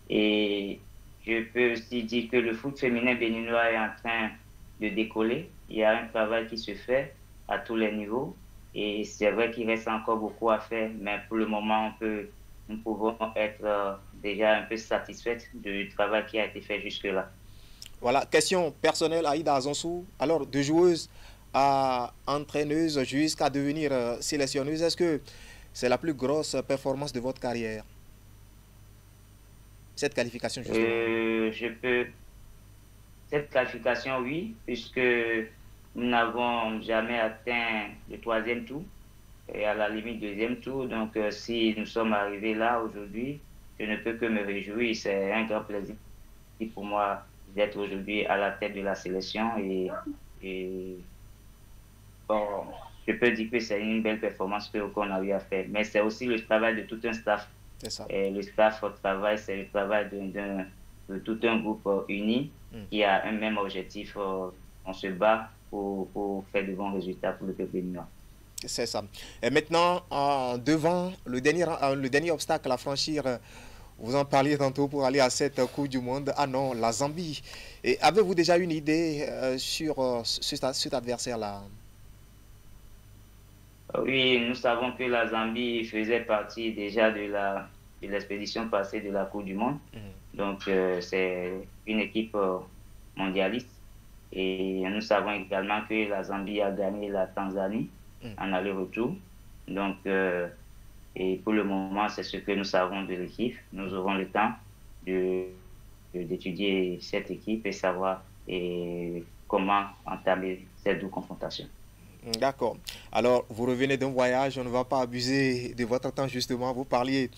Et je peux aussi dire que le foot féminin béninois est en train de décoller. Il y a un travail qui se fait à tous les niveaux. Et c'est vrai qu'il reste encore beaucoup à faire, mais pour le moment, nous pouvons être déjà un peu satisfaites du travail qui a été fait jusque-là. Voilà, question personnelle à Ida Azonsou. Alors, de joueuse à entraîneuse jusqu'à devenir sélectionneuse, est-ce que c'est la plus grosse performance de votre carrière? Cette qualification, justement. Cette qualification, oui, puisque nous n'avons jamais atteint le 3e tour et à la limite 2e tour. Donc, si nous sommes arrivés là aujourd'hui, je ne peux que me réjouir. C'est un grand plaisir pour moi d'être aujourd'hui à la tête de la sélection. Et bon, je peux dire que c'est une belle performance qu'on a eu à faire. Mais c'est aussi le travail de tout un staff. C'est ça. Et le staff au travail, c'est le travail de tout un groupe uni qui a un même objectif. On se bat pour faire de bons résultats pour le peuple béninois. C'est ça. Et maintenant, devant le dernier obstacle à franchir, vous en parliez tantôt pour aller à cette Coupe du Monde. Ah non, la Zambie. Et avez-vous déjà une idée sur cet adversaire-là? Oui, nous savons que la Zambie faisait partie déjà de l'expédition passée de la Coupe du Monde. Donc, c'est une équipe mondialiste. Et nous savons également que la Zambie a gagné la Tanzanie en aller-retour. Donc, et pour le moment, c'est ce que nous savons de l'équipe. Nous aurons le temps d'étudier cette équipe et savoir comment entamer cette double confrontation. D'accord. Alors, vous revenez d'un voyage, on ne va pas abuser de votre temps justement. Vous parliez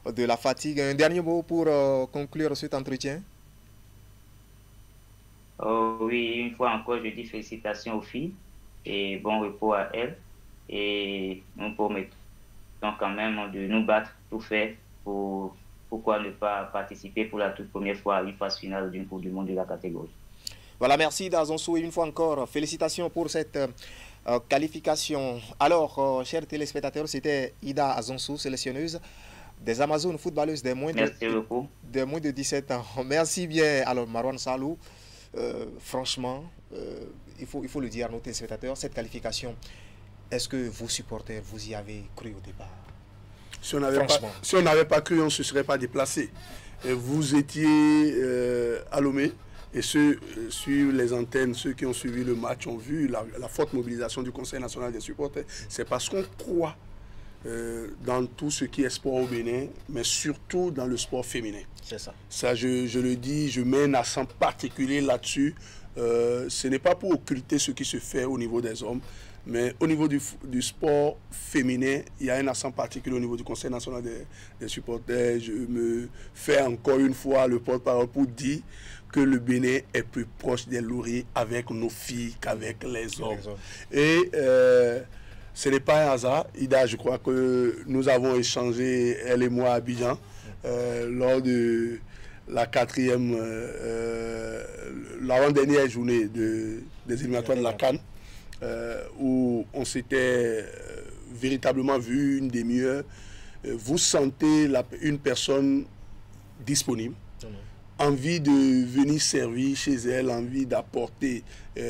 de la fatigue. Un dernier mot pour conclure cet entretien? Oui, une fois encore, je dis félicitations aux filles et bon repos à elles. Et nous promettons quand même de nous battre, tout faire pourquoi ne pas participer pour la toute première fois à une phase finale d'une Coupe du Monde de la catégorie. Voilà, merci Dazonsou. Et une fois encore, félicitations pour cette qualification. Alors, chers téléspectateurs, c'était Ida Azonsou, sélectionneuse des Amazones footballeuses des moins de 17 ans. Merci bien. Alors, Marwan Salou. Franchement, il faut le dire à nos téléspectateurs, cette qualification, est-ce que vos supporters, vous y avez cru au départ? Si on n'avait pas cru, on ne se serait pas déplacé. Et vous étiez à Lomé, et ceux sur les antennes, ceux qui ont suivi le match ont vu la forte mobilisation du Conseil national des supporters. C'est parce qu'on croit dans tout ce qui est sport au Bénin, mais surtout dans le sport féminin. C'est ça. Ça, je le dis, je mets un accent particulier là-dessus. Ce n'est pas pour occulter ce qui se fait au niveau des hommes, mais au niveau du sport féminin, il y a un accent particulier au niveau du Conseil national des supporters. Je me fais encore une fois le porte-parole pour dire que le Bénin est plus proche des lauriers avec nos filles qu'avec les hommes. Et Ce n'est pas un hasard. Ida, je crois que nous avons échangé, elle et moi, à Abidjan, lors de la l'avant-dernière journée des éliminatoires de la CAN, où on s'était véritablement vu une demi-heure. Vous sentez une personne disponible, envie de venir servir chez elle, envie d'apporter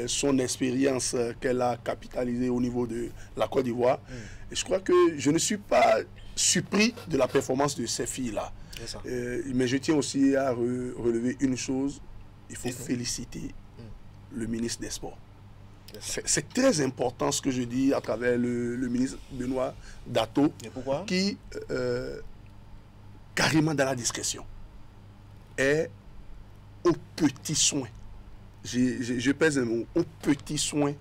son expérience qu'elle a capitalisée au niveau de la Côte d'Ivoire. Et je crois que je ne suis pas surpris de la performance de ces filles-là. Mais je tiens aussi à relever une chose, il faut féliciter le ministre des Sports. C'est très important ce que je dis à travers le ministre Benoît Dato, qui, carrément dans la discrétion, est aux petits soins. Je pèse un mot, aux petits soins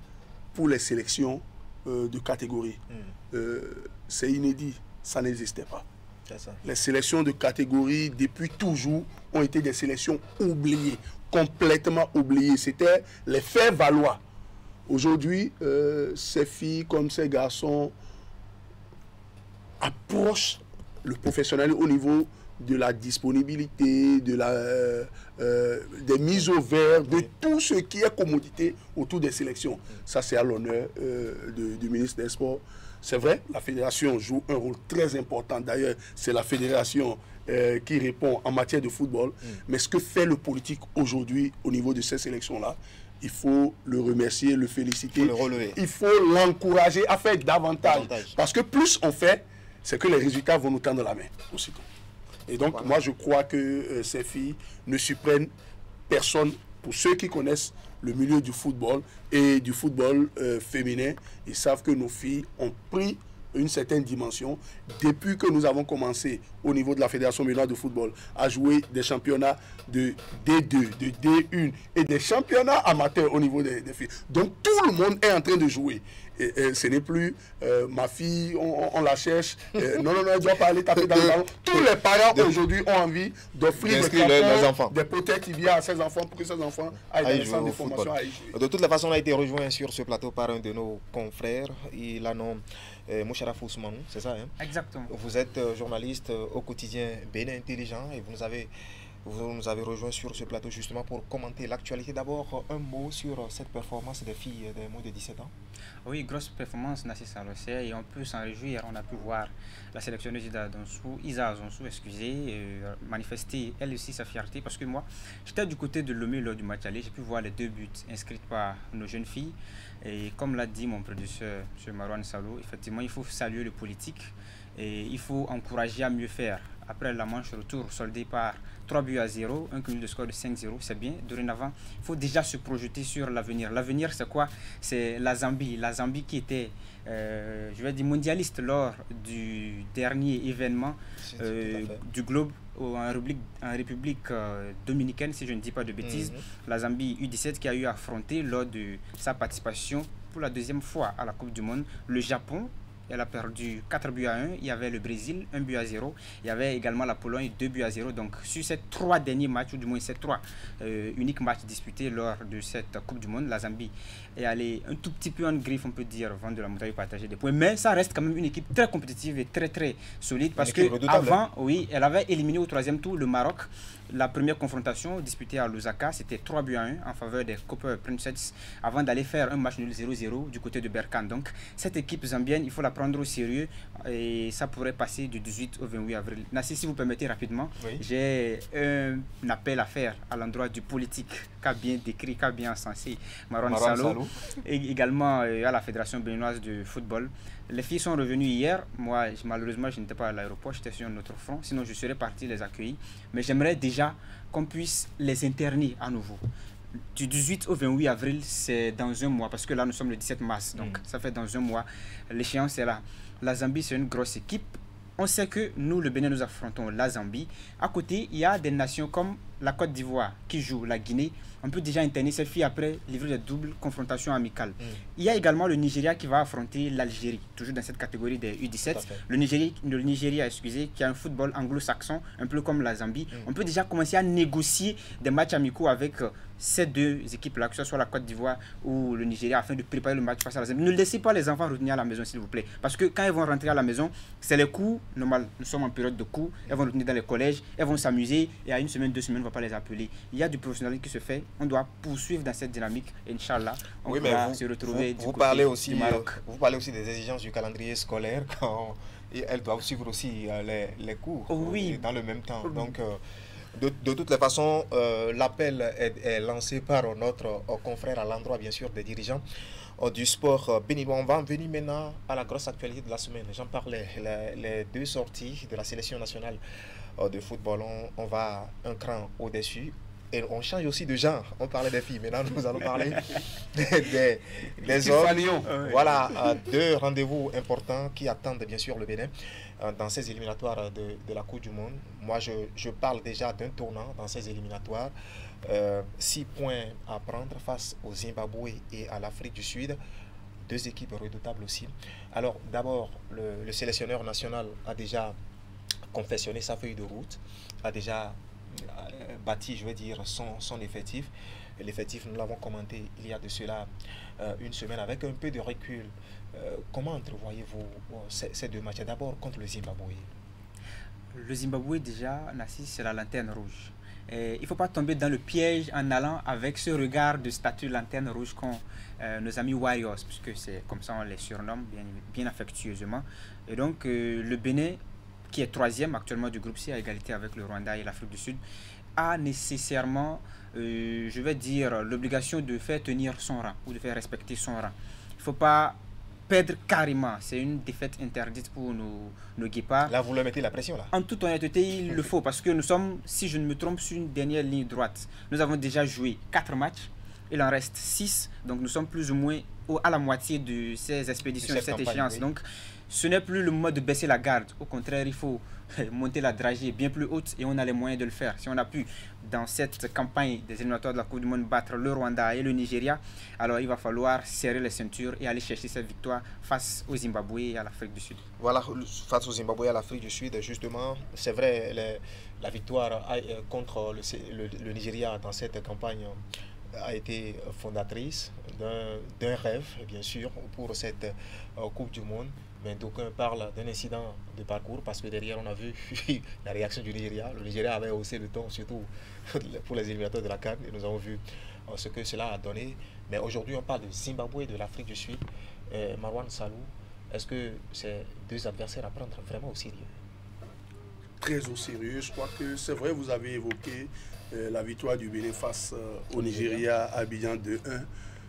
pour les sélections de catégorie. C'est inédit, ça n'existait pas. Les sélections de catégorie, depuis toujours, ont été des sélections oubliées, complètement oubliées. C'était les faire valoir. Aujourd'hui, ces filles comme ces garçons approchent le professionnel au niveau de la disponibilité, des mises au vert, de tout ce qui est commodité autour des sélections. Ça, c'est à l'honneur du ministre des Sports. C'est vrai, la fédération joue un rôle très important. D'ailleurs, c'est la fédération qui répond en matière de football. Mais ce que fait le politique aujourd'hui au niveau de ces sélections-là, il faut le remercier, le féliciter. Il faut l'encourager à faire davantage. Parce que plus on fait, c'est que les résultats vont nous tendre la main aussitôt. Et donc, moi, je crois que ces filles ne surprennent personne. Pour ceux qui connaissent le milieu du football et du football féminin, ils savent que nos filles ont pris une certaine dimension depuis que nous avons commencé au niveau de la Fédération béninoise de football à jouer des championnats de D2, de D1 et des championnats amateurs au niveau des filles. Donc tout le monde est en train de jouer. Et ce n'est plus ma fille, on la cherche, non, elle ne doit pas aller taper dans le ballon. Tous les parents aujourd'hui ont envie d'offrir des enfants, des protèges qui viennent à ses enfants pour que ses enfants aillent dans les centres de formation. De toute façon, on a été rejoint sur ce plateau par un de nos confrères. Il a nom Moucharaf Ousmanou, c'est ça, hein? Exactement. Vous êtes journaliste au quotidien Bénin Intelligent et vous nous avez rejoint sur ce plateau justement pour commenter l'actualité. D'abord, un mot sur cette performance des filles des moins de 17 ans. Oui, grosse performance, Nassi Salosé, et on peut s'en réjouir. On a pu voir la sélectionneuse Isa Azonsou, manifester elle aussi sa fierté, parce que moi, j'étais du côté de Lomé lors du match aller, j'ai pu voir les 2 buts inscrits par nos jeunes filles. Et comme l'a dit mon producteur, M. Marouane Salou, effectivement, il faut saluer le politique et il faut encourager à mieux faire. Après la manche retour soldée par 3-0, un cumul de score de 5-0, c'est bien. Dorénavant, il faut déjà se projeter sur l'avenir. L'avenir, c'est quoi? C'est la Zambie. La Zambie qui était, je vais dire, mondialiste lors du dernier événement du globe en République dominicaine, si je ne dis pas de bêtises. La Zambie U17 qui a eu à affronter lors de sa participation pour la 2e fois à la Coupe du Monde le Japon. Elle a perdu 4-1. Il y avait le Brésil, 1-0. Il y avait également la Pologne, 2-0. Donc, sur ces 3 derniers matchs, ou du moins ces 3 uniques matchs disputés lors de cette Coupe du Monde, la Zambie est allée un tout petit peu en griffe, on peut dire, vendre de la montagne, partager des points. Mais ça reste quand même une équipe très compétitive et très solide. Parce qu'avant, oui, elle avait éliminé au 3e tour le Maroc. La première confrontation disputée à Lusaka, c'était 3-1 en faveur des Copper Princess avant d'aller faire un match nul 0-0 du côté de Berkane. Donc, cette équipe zambienne, il faut la prendre au sérieux et ça pourrait passer du 18 au 28 avril. Nassi, si vous permettez rapidement, j'ai un appel à faire à l'endroit du politique qu'a bien décrit, qu'a bien encensé Marouane Salou et également à la Fédération béninoise de football. Les filles sont revenues hier. Moi, malheureusement, je n'étais pas à l'aéroport, j'étais sur un autre front. Sinon, je serais parti les accueillir. Mais j'aimerais déjà qu'on puisse les interner à nouveau. Du 18 au 28 avril, c'est dans un mois, parce que là, nous sommes le 17 mars. Donc, ça fait dans un mois. L'échéance est là. La Zambie, c'est une grosse équipe. On sait que nous, le Bénin, nous affrontons la Zambie. À côté, il y a des nations comme la Côte d'Ivoire qui joue la Guinée. on peut déjà interner cette fille après livrer des doubles confrontations amicales. Il y a également le Nigeria qui va affronter l'Algérie, toujours dans cette catégorie des U17. Le Nigeria, excusez, qui a un football anglo-saxon, un peu comme la Zambie. On peut déjà commencer à négocier des matchs amicaux avec ces deux équipes-là, que ce soit la Côte d'Ivoire ou le Nigeria, afin de préparer le match face à la Zambie. Ne laissez pas les enfants retenir à la maison, s'il vous plaît. Parce que quand ils vont rentrer à la maison, c'est les cours, normal, nous sommes en période de cours, elles vont retenir dans les collèges, elles vont s'amuser, et à une semaine, 2 semaines, on ne va pas les appeler. Il y a du professionnalisme qui se fait, on doit poursuivre dans cette dynamique, et Inch'Allah, on va se retrouver du côté du Maroc. Vous parlez aussi des exigences du calendrier scolaire, quand elles doivent suivre aussi les cours dans le même temps. Donc, de toutes les façons, l'appel est lancé par notre confrère à l'endroit, bien sûr, des dirigeants du sport béninois. On va en venir maintenant à la grosse actualité de la semaine. J'en parlais, les 2 sorties de la sélection nationale de football. On va un cran au-dessus. Et on change aussi de genre. On parlait des filles, maintenant nous allons parler des hommes. Voilà, 2 rendez-vous importants qui attendent bien sûr le Bénin dans ces éliminatoires de la Coupe du Monde. Moi, je parle déjà d'un tournant dans ces éliminatoires. 6 points à prendre face au Zimbabwe et à l'Afrique du Sud. 2 équipes redoutables aussi. Alors, d'abord, le sélectionneur national a déjà confectionné sa feuille de route, a déjà bâti, je vais dire, son effectif. L'effectif, nous l'avons commenté il y a de cela une semaine avec un peu de recul. Comment entrevoyez-vous ces 2 matchs? D'abord contre le Zimbabwe. Le Zimbabwe, déjà, Nassi, c'est la lanterne rouge. Et il ne faut pas tomber dans le piège en allant avec ce regard de statut lanterne rouge qu'ont nos amis Warriors, puisque c'est comme ça on les surnomme bien affectueusement. Et donc, le Bénin, qui est 3e actuellement du groupe C à égalité avec le Rwanda et l'Afrique du Sud, a nécessairement, je vais dire, l'obligation de faire tenir son rang ou de faire respecter son rang. Il ne faut pas perdre carrément. C'est une défaite interdite pour nos guépards. Là, vous leur mettez la pression, là? En toute honnêteté, il le faut, parce que nous sommes, si je ne me trompe, sur une dernière ligne droite. Nous avons déjà joué 4 matchs. Il en reste 6. Donc, nous sommes plus ou moins à la moitié de ces expéditions, de cette échéance. Oui. Donc, ce n'est plus le moment de baisser la garde. Au contraire, il faut monter la dragée bien plus haute et on a les moyens de le faire. Si on a pu, dans cette campagne des éliminatoires de la Coupe du Monde, battre le Rwanda et le Nigeria, alors il va falloir serrer les ceintures et aller chercher cette victoire face au Zimbabwe et à l'Afrique du Sud. Voilà, face au Zimbabwe et à l'Afrique du Sud, justement, c'est vrai, la victoire contre le Nigeria dans cette campagne a été fondatrice d'un rêve, bien sûr, pour cette Coupe du Monde. Mais d'aucuns parlent d'un incident de parcours parce que derrière on a vu la réaction du Nigeria. Le Nigeria avait haussé le ton, surtout pour les éliminateurs de la CAN, et nous avons vu ce que cela a donné. Mais aujourd'hui on parle de Zimbabwe et de l'Afrique du Sud. Marwan Salou, est-ce que c'est 2 adversaires à prendre vraiment au sérieux? Très au sérieux. Je crois que c'est vrai, vous avez évoqué la victoire du Bénin face au Nigeria à Abidjan 2-1.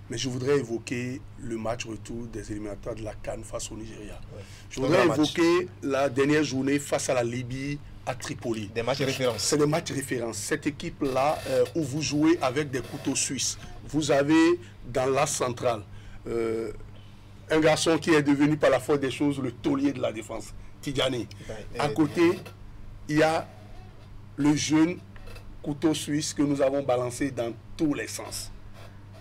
Mais je voudrais évoquer le match retour des éliminatoires de la CAN face au Nigeria. Ouais. Je voudrais évoquer la dernière journée face à la Libye à Tripoli. Des matchs références. C'est des matchs références. Cette équipe-là, où vous jouez avec des couteaux suisses. Vous avez dans l'axe central un garçon qui est devenu par la force des choses le taulier de la défense, Tidjani. À côté, il y a le jeune couteau suisse que nous avons balancé dans tous les sens.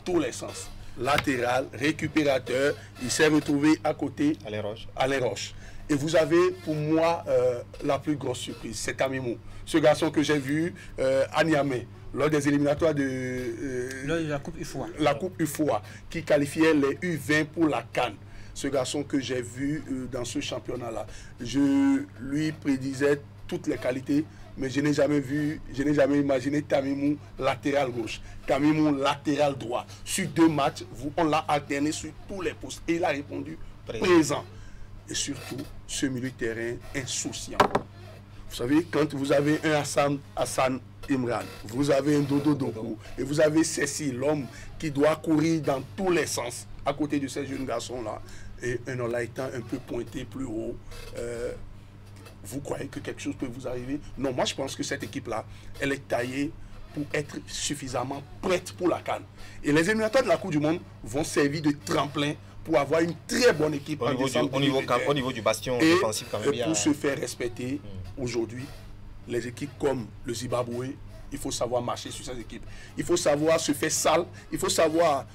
Tous les sens. Latéral, récupérateur, il s'est retrouvé à côté, Alain Roche. Et vous avez pour moi la plus grosse surprise, c'est Tamimou. Ce garçon que j'ai vu à Niamey, lors des éliminatoires de la Coupe UFOA. La Coupe UFOA, qui qualifiait les U20 pour la CAN. Ce garçon que j'ai vu dans ce championnat-là. Je lui prédisais toutes les qualités, mais je n'ai jamais vu, je n'ai jamais imaginé Tamimou latéral gauche, Tamimou latéral droit. Sur 2 matchs, on l'a alterné sur tous les postes et il a répondu présent. Et surtout, ce milieu de terrain insouciant. Vous savez, quand vous avez un Hassan Imran, vous avez un Dodo Doku et vous avez Cécile, l'homme qui doit courir dans tous les sens à côté de ces jeunes garçons-là, et un homme étant un peu pointé plus haut, vous croyez que quelque chose peut vous arriver? Non, moi je pense que cette équipe-là, elle est taillée pour être suffisamment prête pour la CAN. Et les éliminatoires de la Coupe du Monde vont servir de tremplin pour avoir une très bonne équipe au niveau du bastion défensif quand même. Et pour se faire respecter, aujourd'hui, les équipes comme le Zimbabwe, il faut savoir marcher sur cette équipe. Il faut savoir se faire sale, il faut savoir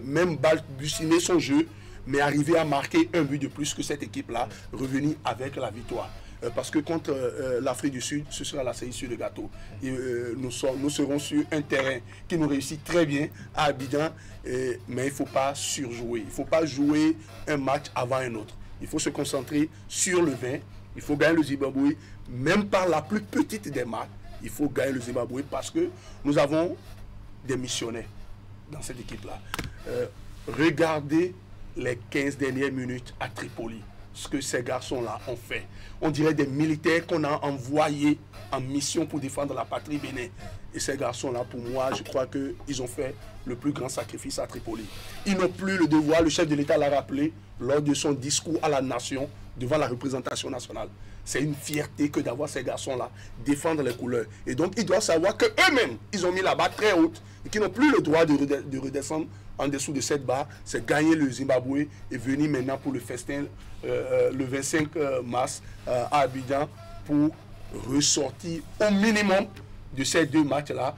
même balbutiner son jeu, mais arriver à marquer un but de plus que cette équipe-là, revenir avec la victoire. Parce que contre l'Afrique du Sud, ce sera la cerise sur le gâteau. Et, nous serons sur un terrain qui nous réussit très bien à Abidjan, mais il ne faut pas surjouer. Il ne faut pas jouer un match avant un autre. Il faut se concentrer sur le 20. Il faut gagner le Zimbabwe, même par la plus petite des marques. Il faut gagner le Zimbabwe parce que nous avons des missionnaires dans cette équipe-là. Regardez les 15 dernières minutes à Tripoli, ce que ces garçons-là ont fait. On dirait des militaires qu'on a envoyés en mission pour défendre la patrie Bénin. Et ces garçons-là, pour moi, je crois qu'ils ont fait le plus grand sacrifice à Tripoli. Ils n'ont plus le devoir, le chef de l'État l'a rappelé lors de son discours à la nation devant la représentation nationale. C'est une fierté que d'avoir ces garçons-là défendre les couleurs. Et donc, ils doivent savoir qu'eux-mêmes, ils ont mis la barre très haute et qu'ils n'ont plus le droit de redescendre en dessous de cette barre. C'est gagner le Zimbabwe et venir maintenant pour le festin le 25 mars à Abidjan pour ressortir au minimum de ces deux matchs-là,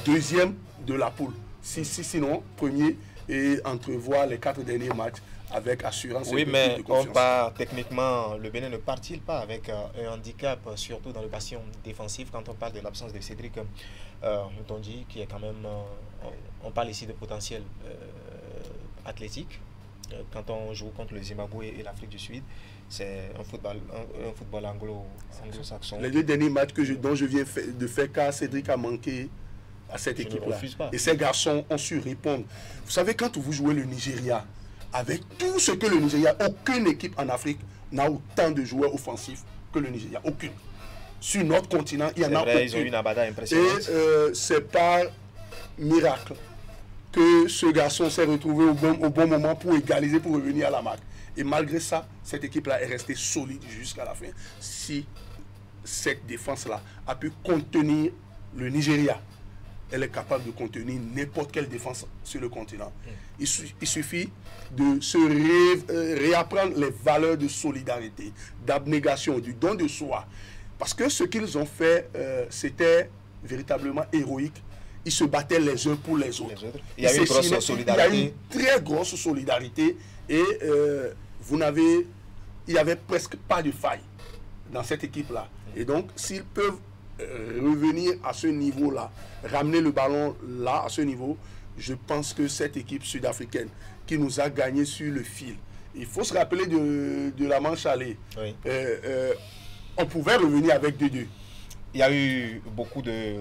deuxième de la poule. Sinon, premier et entrevoir les 4 derniers matchs avec assurance. Oui, mais on part techniquement, le Bénin ne part-il pas avec un handicap, surtout dans le bastion défensif, quand on parle de l'absence de Cédric Ntondi, qui est quand même, on parle ici de potentiel athlétique. Quand on joue contre le Zimbabwe et l'Afrique du Sud, c'est un football anglo-saxon. Les 2 derniers matchs dont je viens de faire cas, Cédric a manqué à cette équipe-là. Et ces garçons ont su répondre. Vous savez, quand vous jouez le Nigeria, avec tout ce que le Nigeria, aucune équipe en Afrique n'a autant de joueurs offensifs que le Nigeria. Aucune. Sur notre continent, il y en a aucune. Ils ont une abada impressionnante. Et c'est par miracle que ce garçon s'est retrouvé au bon moment pour égaliser, pour revenir à la marque. Et malgré ça, cette équipe-là est restée solide jusqu'à la fin. Si cette défense-là a pu contenir le Nigeria, elle est capable de contenir n'importe quelle défense sur le continent. Il suffit de se réapprendre les valeurs de solidarité, d'abnégation, du don de soi. Parce que ce qu'ils ont fait, c'était véritablement héroïque. Ils se battaient les uns pour les autres. Il y a une grosse solidarité. Il y a une très grosse solidarité. Et il n'y avait presque pas de faille dans cette équipe-là. Et donc, s'ils peuvent revenir à ce niveau-là, ramener le ballon là, à ce niveau, je pense que cette équipe sud-africaine qui nous a gagné sur le fil, il faut se rappeler de la manche aller. Oui. On pouvait revenir avec 2-2. Il y a eu beaucoup de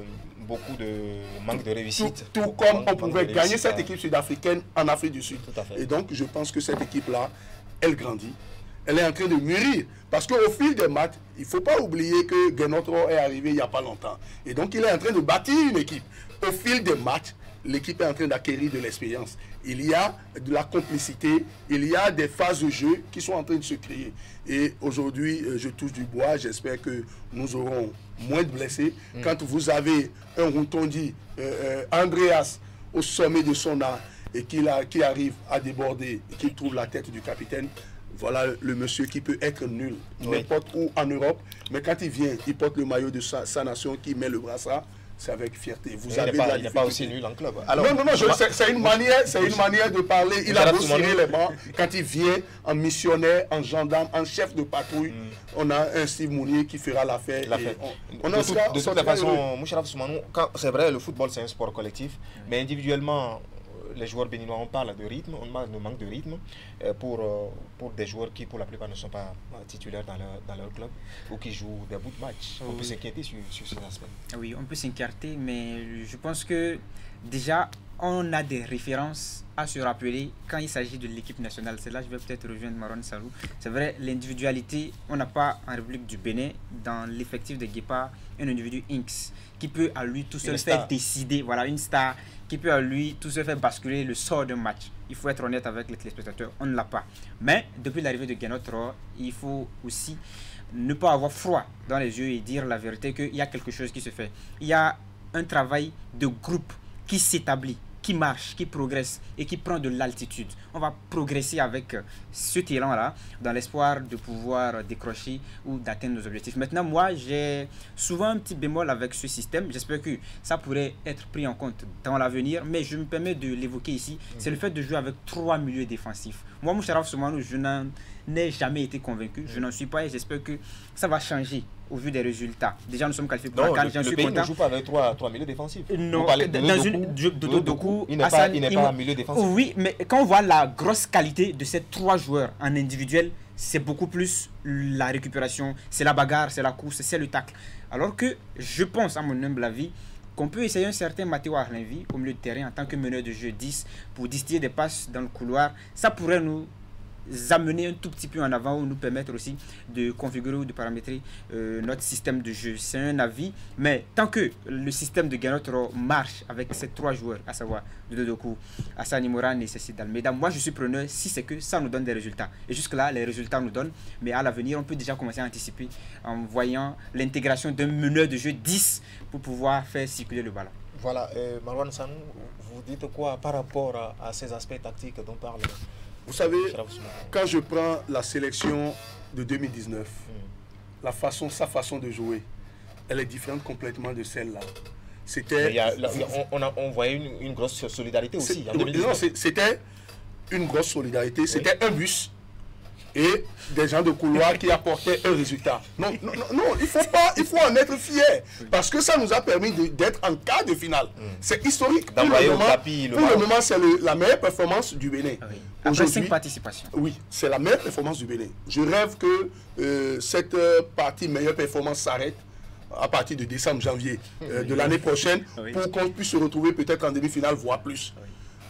manque de réussite. Tout comme on pouvait gagner cette équipe sud-africaine en Afrique du Sud. Et donc, je pense que cette équipe-là, elle grandit. Elle est en train de mûrir. Parce qu'au fil des matchs, il ne faut pas oublier que Genotro est arrivé il n'y a pas longtemps. Et donc, il est en train de bâtir une équipe. Au fil des matchs, l'équipe est en train d'acquérir de l'expérience. Il y a de la complicité, il y a des phases de jeu qui sont en train de se créer. Et aujourd'hui, je touche du bois, j'espère que nous aurons moins de blessés. Quand vous avez un Ntondi, Andreas, au sommet de son art, et qui arrive à déborder, et qui trouve la tête du capitaine, voilà le monsieur qui peut être nul, n'importe où en Europe, mais quand il vient, il porte le maillot de sa nation, qui met le brassard, c'est avec fierté. Il n'est pas aussi nul en club. Alors, non, c'est une manière de parler. Il a beau serrer les bancs. Quand il vient en missionnaire, en gendarme, en chef de patrouille, on a un Steve Mounier qui fera l'affaire. De toute façon, Moucharaf Soumanou, c'est vrai, le football c'est un sport collectif, mais individuellement, les joueurs béninois, on parle de rythme, on parle de manque de rythme pour des joueurs qui, pour la plupart, ne sont pas titulaires dans leur club ou qui jouent des bouts de match. On peut s'inquiéter sur cet aspect. Oui, on peut s'inquiéter, mais je pense que déjà, on a des références à se rappeler quand il s'agit de l'équipe nationale. C'est là que je vais peut-être rejoindre Marouane Salou. C'est vrai, l'individualité, on n'a pas en République du Bénin, dans l'effectif de Guépa, un individu Inks qui peut à lui tout seul faire décider, voilà, une star qui peut à lui tout seul faire basculer le sort d'un match. Il faut être honnête avec les téléspectateurs, on ne l'a pas. Mais depuis l'arrivée de Genotro, il faut aussi ne pas avoir froid dans les yeux et dire la vérité qu'il y a quelque chose qui se fait. Il y a un travail de groupe qui s'établit, qui marche, qui progresse et qui prend de l'altitude. On va progresser avec ce talent-là dans l'espoir de pouvoir décrocher ou d'atteindre nos objectifs. Maintenant, moi, j'ai souvent un petit bémol avec ce système. J'espère que ça pourrait être pris en compte dans l'avenir, mais je me permets de l'évoquer ici. C'est le fait de jouer avec 3 milieux défensifs. Moi, Moucharaf Soumanou, je n'en ai jamais été convaincu. Je n'en suis pas et j'espère que ça va changer au vu des résultats. Déjà, nous sommes qualifiés pour la CAN. Le pays ne joue pas avec 3 milieux défensifs. Non, dans Doku, il n'est pas un milieu défensif. Oui, mais quand on voit la grosse qualité de ces 3 joueurs en individuel, c'est beaucoup plus la récupération, c'est la bagarre, c'est la course, c'est le tacle. Alors que je pense, à mon humble avis, qu'on peut essayer un certain Matteo Arlenvi au milieu de terrain en tant que meneur de jeu 10 pour distiller des passes dans le couloir. Ça pourrait nous amener un tout petit peu en avant ou nous permettre aussi de configurer ou de paramétrer notre système de jeu. C'est un avis, mais tant que le système de Guinotro marche avec ces 3 joueurs, à savoir Dodoku, Assani Moran et Cécile Dalmeida, moi je suis preneur si c'est que ça nous donne des résultats. Et jusque-là, les résultats nous donnent, mais à l'avenir, on peut déjà commencer à anticiper en voyant l'intégration d'un meneur de jeu 10 pour pouvoir faire circuler le ballon. Voilà, Marwan Sanou, vous dites quoi par rapport à ces aspects tactiques dont parle? Vous savez, quand je prends la sélection de 2019, sa façon de jouer, elle est différente complètement de celle-là. On voyait une grosse solidarité aussi. C'était une grosse solidarité. C'était un bus et des gens de couloir qui apportaient un résultat. Non, il faut en être fier. Parce que ça nous a permis d'être en quart de finale. C'est historique. Pour le moment, c'est la meilleure performance du Bénin. Après 5 participations. Oui, c'est la meilleure performance du Bénin. Je rêve que cette partie meilleure performance s'arrête à partir de décembre, janvier de l'année prochaine pour qu'on puisse se retrouver peut-être en demi-finale, voire plus.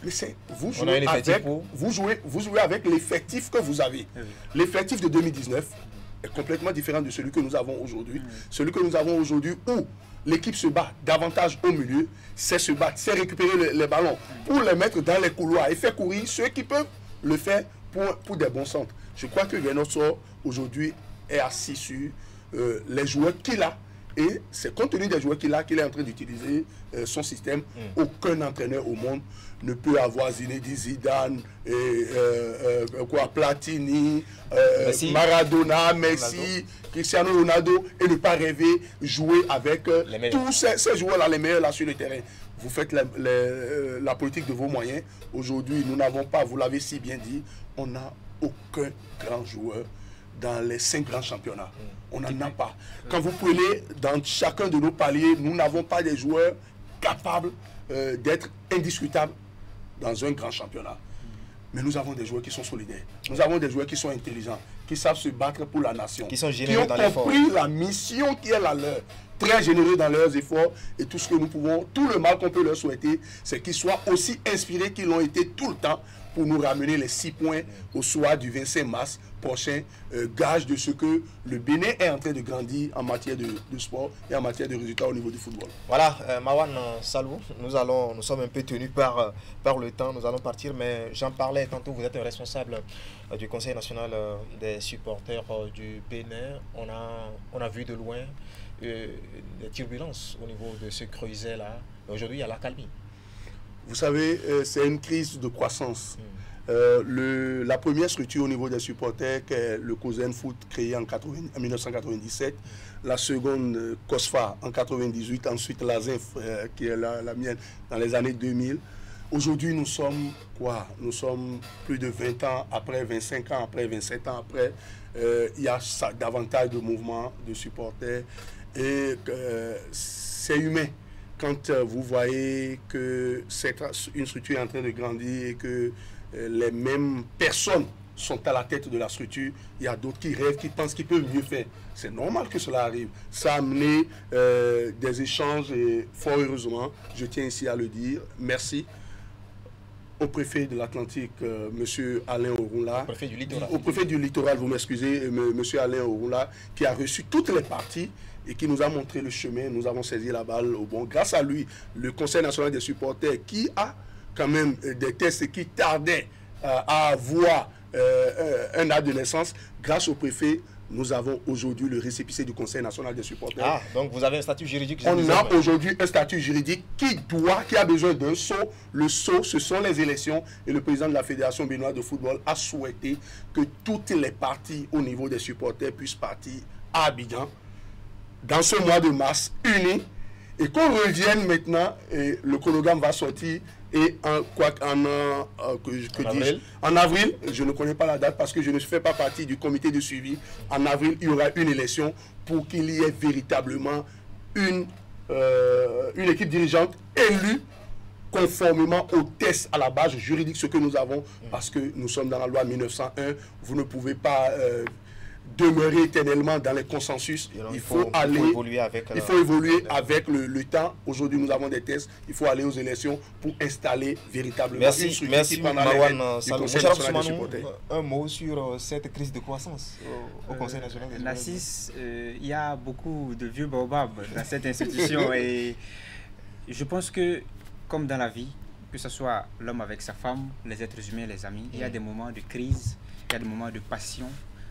Mais vous jouez avec l'effectif que vous avez. L'effectif de 2019 est complètement différent de celui que nous avons aujourd'hui. Celui que nous avons aujourd'hui où l'équipe se bat davantage au milieu, c'est se battre, c'est récupérer les ballons pour les mettre dans les couloirs et faire courir ceux qui peuvent le faire pour des bons centres. Je crois que Guinotro aujourd'hui est assis sur les joueurs qu'il a. Et c'est compte tenu des joueurs qu'il est en train d'utiliser son système. Aucun entraîneur au monde ne peut avoir Zinedine Zidane, Platini, Maradona, Messi, Cristiano Ronaldo et ne pas rêver jouer avec tous ces joueurs-là, les meilleurs là sur le terrain. Vous faites la politique de vos moyens. Aujourd'hui, nous n'avons pas, vous l'avez si bien dit, on n'a aucun grand joueur dans les 5 grands championnats. On n'en a pas. Quand vous prenez dans chacun de nos paliers, nous n'avons pas des joueurs capables d'être indiscutables dans un grand championnat. Mais nous avons des joueurs qui sont solidaires. Nous avons des joueurs qui sont intelligents, qui savent se battre pour la nation, qui ont compris la mission qui est la leur, très généreux dans leurs efforts. Et tout ce que nous pouvons, tout le mal qu'on peut leur souhaiter, c'est qu'ils soient aussi inspirés qu'ils l'ont été tout le temps pour nous ramener les 6 points au soir du 25 mars prochain, gage de ce que le Bénin est en train de grandir en matière de sport et en matière de résultats au niveau du football. Voilà, Marwan Salou, nous sommes un peu tenus par le temps, nous allons partir, mais j'en parlais tantôt, vous êtes un responsable du Conseil national des supporters du Bénin. On a vu de loin des turbulences au niveau de ce creuset-là. Aujourd'hui, il y a l'accalmie. Vous savez, c'est une crise de croissance. La première structure au niveau des supporters, qui est le COSEN Foot, créé en 1997. La seconde, COSFA, en 1998. Ensuite, la ZINF, qui est la mienne, dans les années 2000. Aujourd'hui, nous sommes quoi? Nous sommes plus de 20 ans après, 25 ans après, 27 ans après. Il y a davantage de mouvements de supporters. Et c'est humain. Quand vous voyez que une structure est en train de grandir et que les mêmes personnes sont à la tête de la structure, il y a d'autres qui rêvent, qui pensent qu'ils peuvent mieux faire. C'est normal que cela arrive. Ça a amené des échanges et fort heureusement, je tiens ici à le dire, merci au préfet de l'Atlantique, M. Alain Orunla. Au préfet du littoral, vous m'excusez, M. Alain Orunla, qui a reçu toutes les parties et qui nous a montré le chemin. Nous avons saisi la balle au bon. Grâce à lui, le Conseil national des supporters, qui a quand même des tests qui tardaient à avoir un acte de naissance, grâce au préfet, nous avons aujourd'hui le récépissé du Conseil national des supporters. Ah, donc vous avez un statut juridique. On a aujourd'hui un statut juridique qui a besoin d'un sceau. Le sceau, ce sont les élections. Et le président de la Fédération béninoise de football a souhaité que toutes les parties au niveau des supporters puissent partir à Abidjan dans ce mois de mars unis. Et qu'on revienne maintenant, et le chronogramme va sortir. Et en avril, je ne connais pas la date parce que je ne fais pas partie du comité de suivi. En avril, il y aura une élection pour qu'il y ait véritablement une équipe dirigeante élue conformément aux tests à la base juridique, ce que nous avons, parce que nous sommes dans la loi 1901. Vous ne pouvez pas demeurer éternellement dans les consensus. Il faut évoluer avec le temps. Aujourd'hui, nous avons des tests. Il faut aller aux élections pour installer véritablement une structure. Merci Marwan Salou. Un mot sur cette crise de croissance au Conseil national des Nassis, il y a beaucoup de vieux baobabs dans cette institution et je pense que, comme dans la vie, que ce soit l'homme avec sa femme, les êtres humains, les amis, il y a des moments de crise, il y a des moments de passion.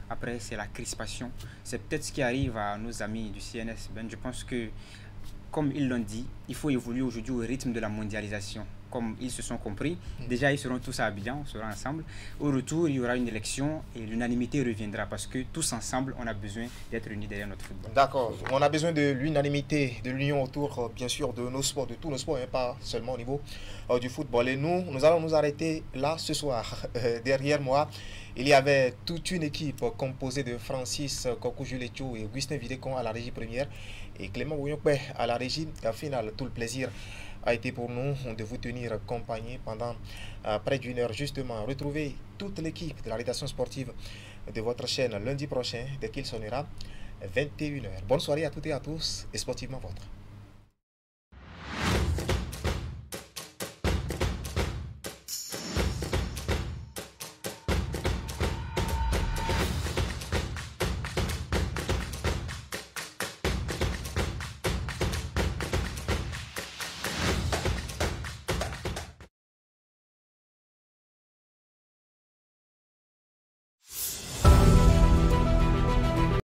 Après, c'est la crispation. C'est peut-être ce qui arrive à nos amis du CNS. Je pense que, comme ils l'ont dit, il faut évoluer aujourd'hui au rythme de la mondialisation. Comme ils se sont compris, déjà ils seront tous à Abidjan, on sera ensemble. Au retour, il y aura une élection et l'unanimité reviendra parce que tous ensemble, on a besoin d'être unis derrière notre football. D'accord. On a besoin de l'unanimité, de l'union autour, bien sûr, de nos sports, de tous nos sports, hein, pas seulement au niveau du football. Et nous allons nous arrêter là ce soir. Derrière moi, il y avait toute une équipe composée de Francis Kokou-Julecho et Augustin Vidécon à la régie première et Clément Bouillonpe à la régie finale. Tout le plaisir a été pour nous de vous tenir compagnie pendant près d'une heure. Justement, retrouvez toute l'équipe de la rédaction sportive de votre chaîne lundi prochain dès qu'il sonnera 21h. Bonne soirée à toutes et à tous et sportivement votre.